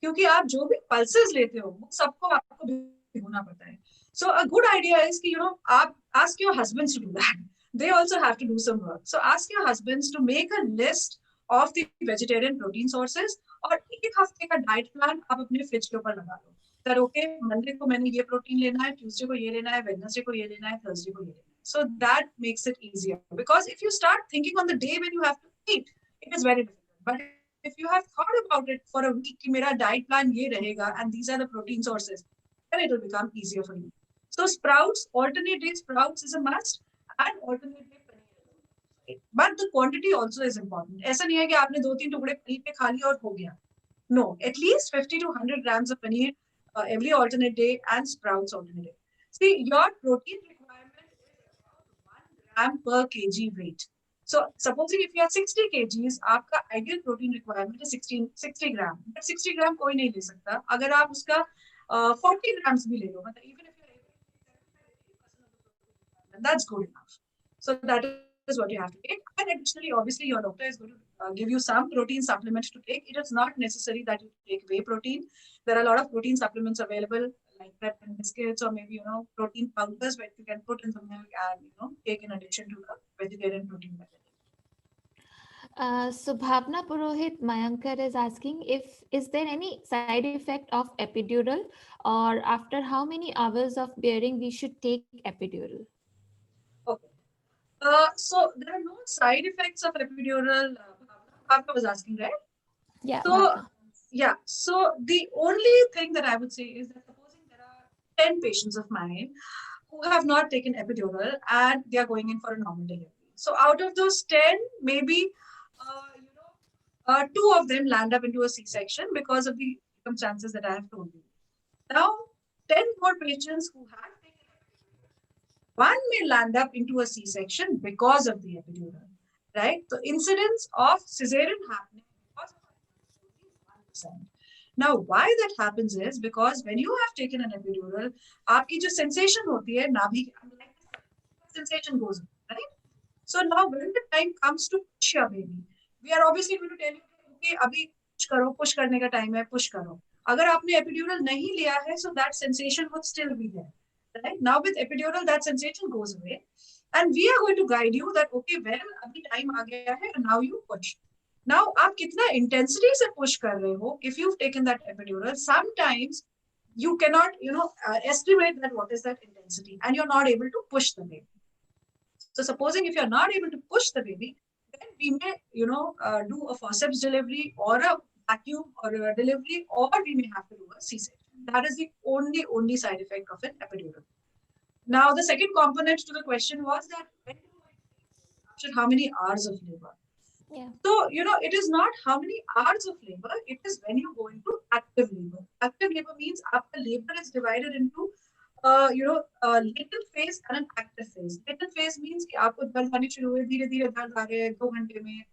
क्योंकि आप जो भी pulses लेते हो, वो सबको आपको भिगोना पड़ता है. So a good idea is कि, आप ask your husbands to do that. They also have to do some work. So ask your husbands to make a list of the vegetarian protein sources, और एक हफ्ते का diet plan आप अपने fridge के ऊपर लगा लो. That okay, मंडे को मैंने ये प्रोटीन लेना है, ट्यूसडे को ये लेना है, वेडनेसडे को ये लेना है, थर्सडे को ये लेना है. So that makes it easier, because if you start thinking on the day when you have to eat, it is very difficult. But if you have thought about it for a week कि मेरा diet plan ये रहेगा and these are the protein sources, then it will become easier for you. So sprouts, alternate day sprouts is a must, and alternate day paneer. But the quantity also is important. ऐसा नहीं है कि आपने 2-3 टुकड़े पनीर के खा लिया और हो गया. No, at least 50 to 100 grams of paneer every alternate day, and sprouts alternate day. See, your protein requirement is about 1 gram per kg weight. So supposing if you are 60 kgs, आपका ideal protein requirement is 60 gram. But 60 gram कोई नहीं ले सकता. अगर आप उसका 40 grams भी ले लो, मतलब even if you're able to take 70% of the protein requirement, that's good enough. So that is what you have to take. And additionally, obviously, your doctor is going to give you some protein supplements to take. It is not necessary that you take whey protein. There are a lot of protein supplements available, like prep and biscuits, or maybe, protein powders where you can put in the milk and, take in addition to the vegetarian protein. So Bhavna Purohit Mayankar is asking if is there any side effect of epidural, or after how many hours of bearing we should take epidural? Okay. So there are no side effects of epidural. Bhavna was asking, right? Yeah. So Bhavna. yeah. So the only thing that I would say is that supposing there are 10 patients of mine who have not taken epidural and they are going in for a normal delivery. So out of those 10, maybe 2 of them land up into a C-section because of the circumstances that I have told you. Now, 10 more patients who have taken epidural, one may land up into a C-section because of the epidural, right? The incidence of cesarean happening because of epidural is 1%. Now, why that happens is because when you have taken an epidural, आपकी जो sensation होती है नाभि के, sensation goes up, right? So now when the time comes to push your baby, we are obviously going to tell you, okay, अभी push करो, push करने का time है, push करो. अगर आपने epidural नहीं लिया है, so that sensation would still be there, right? Now with epidural, that sensation goes away, and we are going to guide you that okay, well, अभी time आ गया है, and now you push. Now आप कितना intensity से push कर रहे हो? If you've taken that epidural, sometimes you cannot, estimate that what is that intensity, and you're not able to push the baby. So supposing if you're not able to push the baby, then we may, do a forceps delivery or a vacuum or a delivery, or we may have to do a C-section. That is the only side effect of an epidural. Now, the second component to the question was that when do I take after how many hours of labor? Yeah. So, it is not how many hours of labor, it is when you go into active labor. Active labor means after labor is divided into latent phase and an active phase. Latent phase means कि आपको दर्द आने शुरू हुए, धीरे धीरे दर्द आ रहे हैं, 2 घंटे में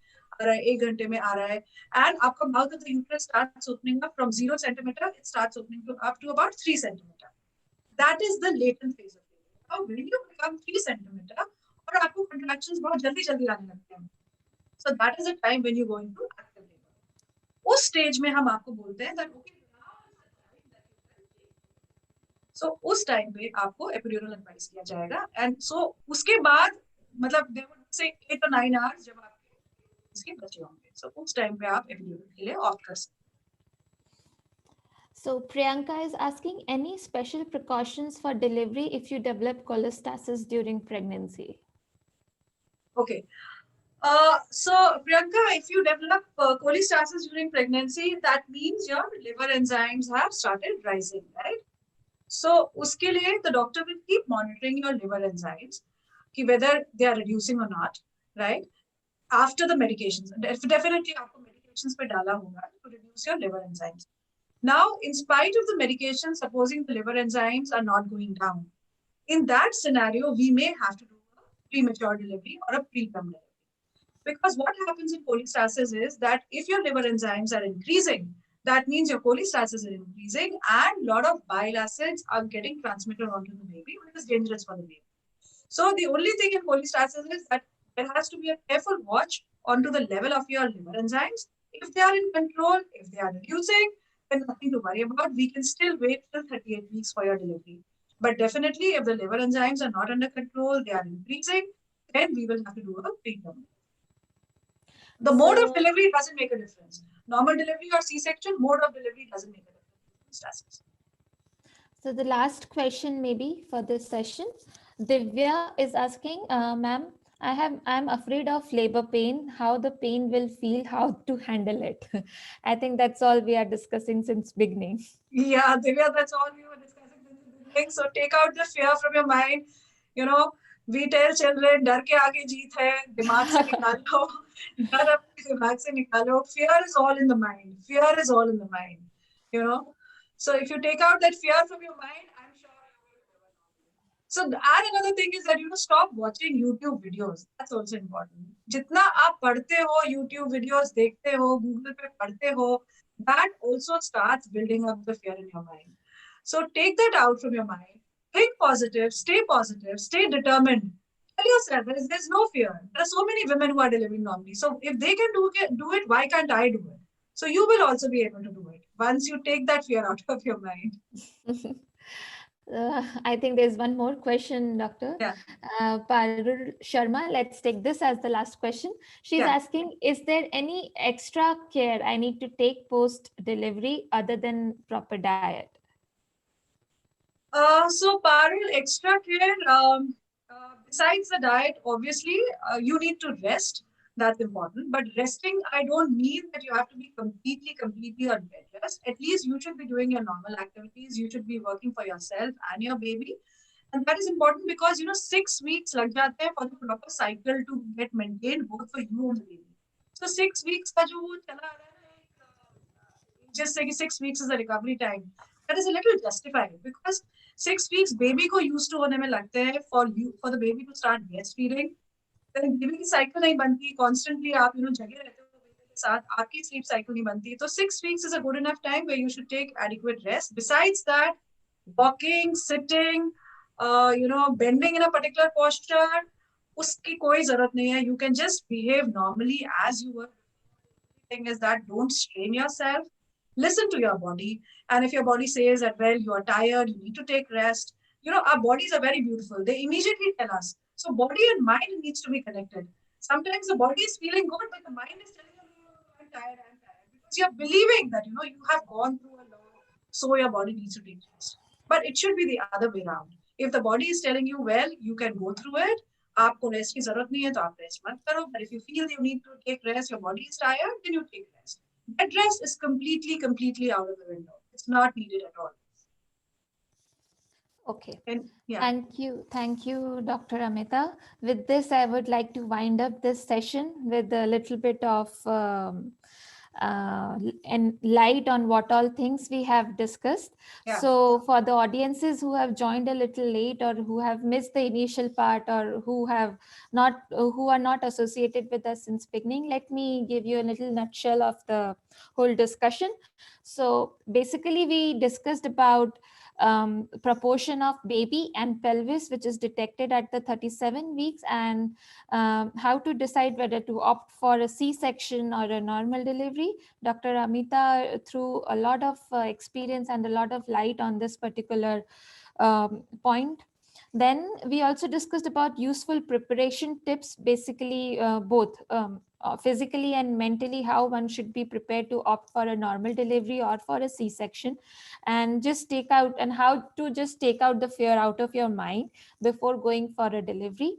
आ रहा है, 1 घंटे में आ रहा है, and आपका mouth of the uterus starts opening up from 0 centimeter, it starts opening up to about 3 centimeter. That is the latent phase of labor. Now when you become 3 centimeter, और आपको contractions बहुत जल्दी जल्दी आने लगते हैं, so that is the time when you go into active labor. उस stage में हम आपको बोलते हैं that okay, so उस टाइम पे आपको एपिड्यूरल एडवाइस किया जाएगा, एंड सो उसके बाद मतलब they would say 8 or 9 hours जब आपके इसके बचे होंगे, सो उस टाइम पे आप एपिड्यूरल के लिए ऑप्ट कर सकते हैं. So Priyanka is asking, any special precautions for delivery if you develop cholestasis during pregnancy? Okay. So Priyanka, if you develop cholestasis during pregnancy, that means your liver enzymes have started rising, right? So uske liye the doctor will keep monitoring your liver enzymes, ki whether they are reducing or not, right? After the medications, definitely आपको medications पे डाला होगा to reduce your liver enzymes. Now, in spite of the medication, supposing the liver enzymes are not going down, in that scenario, we may have to do a premature delivery or a preterm delivery. Because what happens in cholestasis is that if your liver enzymes are increasing, that means your cholestasis is increasing and a lot of bile acids are getting transmitted onto the baby, which is dangerous for the baby. So the only thing in cholestasis is that there has to be a careful watch onto the level of your liver enzymes. If they are in control, if they are reducing, then nothing to worry about. We can still wait till 38 weeks for your delivery. But definitely, if the liver enzymes are not under control, they are increasing, then we will have to do a preterm. The mode of delivery doesn't make a difference. Normal delivery or C-section, mode of delivery doesn't make a difference. So the last question maybe for this session, Divya is asking, ma'am, I'm afraid of labor pain, how the pain will feel, how to handle it. I think that's all we are discussing since beginning. Yeah, Divya, that's all we were discussing since the beginning. So take out the fear from your mind. You know, we tell children, डर के आगे जीत है, दिमाग से निकालो, डर अपने दिमाग से निकालो. Fear is all in the mind. Fear is all in the mind. You know, so if you take out that fear from your mind, I'm sure you will live a normal life. So and another thing is that stop watching YouTube videos. That's also important. जितना आप पढ़ते हो YouTube videos देखते हो Google पे पढ़ते हो, that also starts building up the fear in your mind. So take that out from your mind. Think positive, stay determined. Tell yourself there's no fear. There are so many women who are delivering normally. So if they can do it, why can't I do it? So you will also be able to do it once you take that fear out of your mind. I think there's one more question, Doctor. Yeah. Parul Sharma, let's take this as the last question. She's asking, is there any extra care I need to take post-delivery other than proper diet? So Parul, extra care, besides the diet, obviously, you need to rest. That's important. But resting, I don't mean that you have to be completely on bed rest. At least you should be doing your normal activities. You should be working for yourself and your baby. And that is important because 6 weeks lag jate hain for the proper cycle to get maintained both for you and the baby. So 6 weeks ka jo wo chala aa raha hai, just say 6 weeks is the recovery time. That is a little justified because 6 weeks baby ko used to होने में लगते हैं for the baby to start breastfeeding. Then baby की cycle नहीं बनती, constantly आप जगे रहते हो baby के साथ, आपकी sleep cycle नहीं बनती. So 6 weeks is a good enough time where you should take adequate rest. Besides that, walking, sitting, bending in a particular posture, उसकी कोई जरूरत नहीं है. You can just behave normally as you were. The thing is that don't strain yourself. Listen to your body. And if your body says that, well, you are tired, you need to take rest. Our bodies are very beautiful. They immediately tell us. So body and mind needs to be connected. Sometimes the body is feeling good, but the mind is telling you, I'm tired. Because you're believing that, you have gone through a lot. So your body needs to take rest. But it should be the other way around. If the body is telling you, well, you can go through it, आपको rest की जरूरत नहीं है तो आप rest मत करो. But if you feel you need to take rest, your body is tired, then you take rest. Bed rest is completely out of the window. It's not needed at all. Okay. Thank you, Dr. Amita. With this, I would like to wind up this session with a little bit of light on what all things we have discussed. So for the audiences who have joined a little late or who have missed the initial part or who are not associated with us since beginning, let me give you a little nutshell of the whole discussion. So basically we discussed about proportion of baby and pelvis which is detected at the 37 weeks and how to decide whether to opt for a C-section or a normal delivery. Dr. Amita threw a lot of experience and a lot of light on this particular point. Then we also discussed about useful preparation tips, basically both physically and mentally, how one should be prepared to opt for a normal delivery or for a C-section, and just take out, and how to just take out the fear out of your mind before going for a delivery.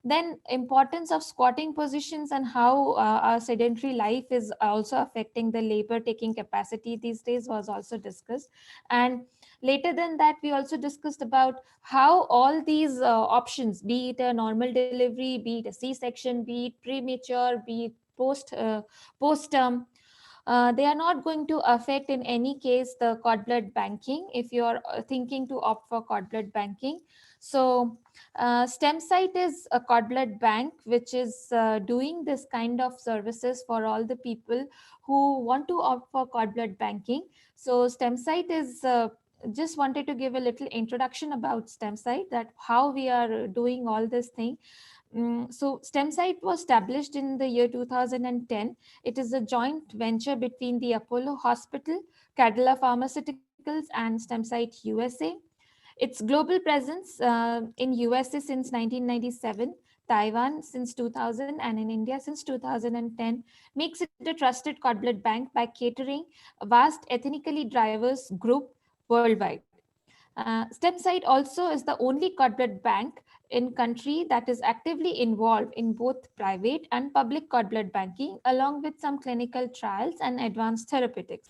Then importance of squatting positions and how our sedentary life is also affecting the labor taking capacity these days was also discussed. And later than that, we also discussed about how all these options, be it a normal delivery, be it a C-section, be it premature, be it post-term, they are not going to affect in any case the cord blood banking if you are thinking to opt for cord blood banking. So StemSite is a cord blood bank which is doing this kind of services for all the people who want to opt for cord blood banking. So StemSite is just wanted to give a little introduction about StemSite, that how we are doing all this thing. So StemSite was established in the year 2010. It is a joint venture between the Apollo Hospital, Cadila Pharmaceuticals, and StemSite USA. Its global presence in USA since 1997, Taiwan since 2000, and in India since 2010 makes it a trusted cord blood bank by catering a vast ethnically diverse group worldwide. StemSite also is the only cord blood bank in country that is actively involved in both private and public cord blood banking, along with some clinical trials and advanced therapeutics.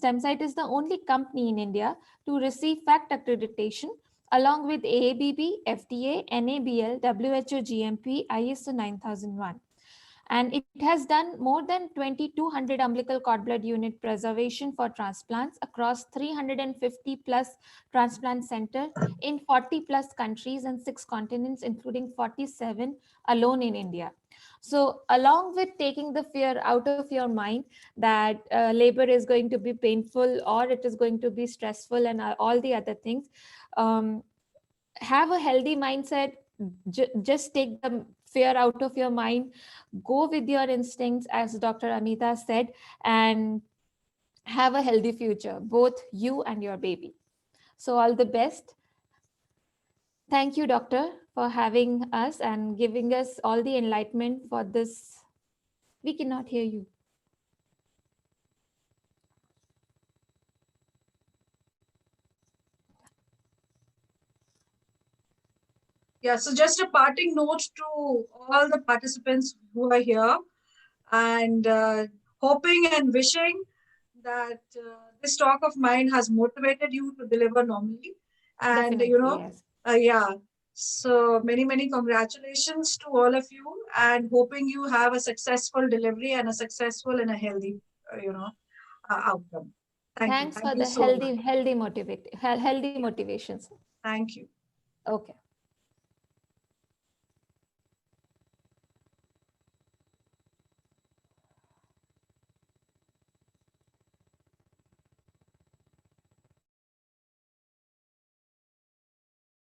StemSite is the only company in India to receive FACT accreditation along with AABB, FDA, NABL, WHO GMP, ISO 9001. And it has done more than 2200 umbilical cord blood unit preservation for transplants across 350 plus transplant centers in 40 plus countries and 6 continents, including 47 alone in India. So along with taking the fear out of your mind that labor is going to be painful or it is going to be stressful and all the other things, have a healthy mindset. Just take the fear out of your mind, go with your instincts, as Dr. Amita said, and have a healthy future, both you and your baby. So all the best. Thank you, doctor, for having us and giving us all the enlightenment for this. We cannot hear you. Yeah, so just a parting note to all the participants who are here, and hoping and wishing that this talk of mine has motivated you to deliver normally. And, Definitely, yes. Yeah, so many congratulations to all of you, and hoping you have a successful delivery and a successful and a healthy, outcome. Thank you. Thanks Thank for you the so much. healthy motivations. Thank you. Okay.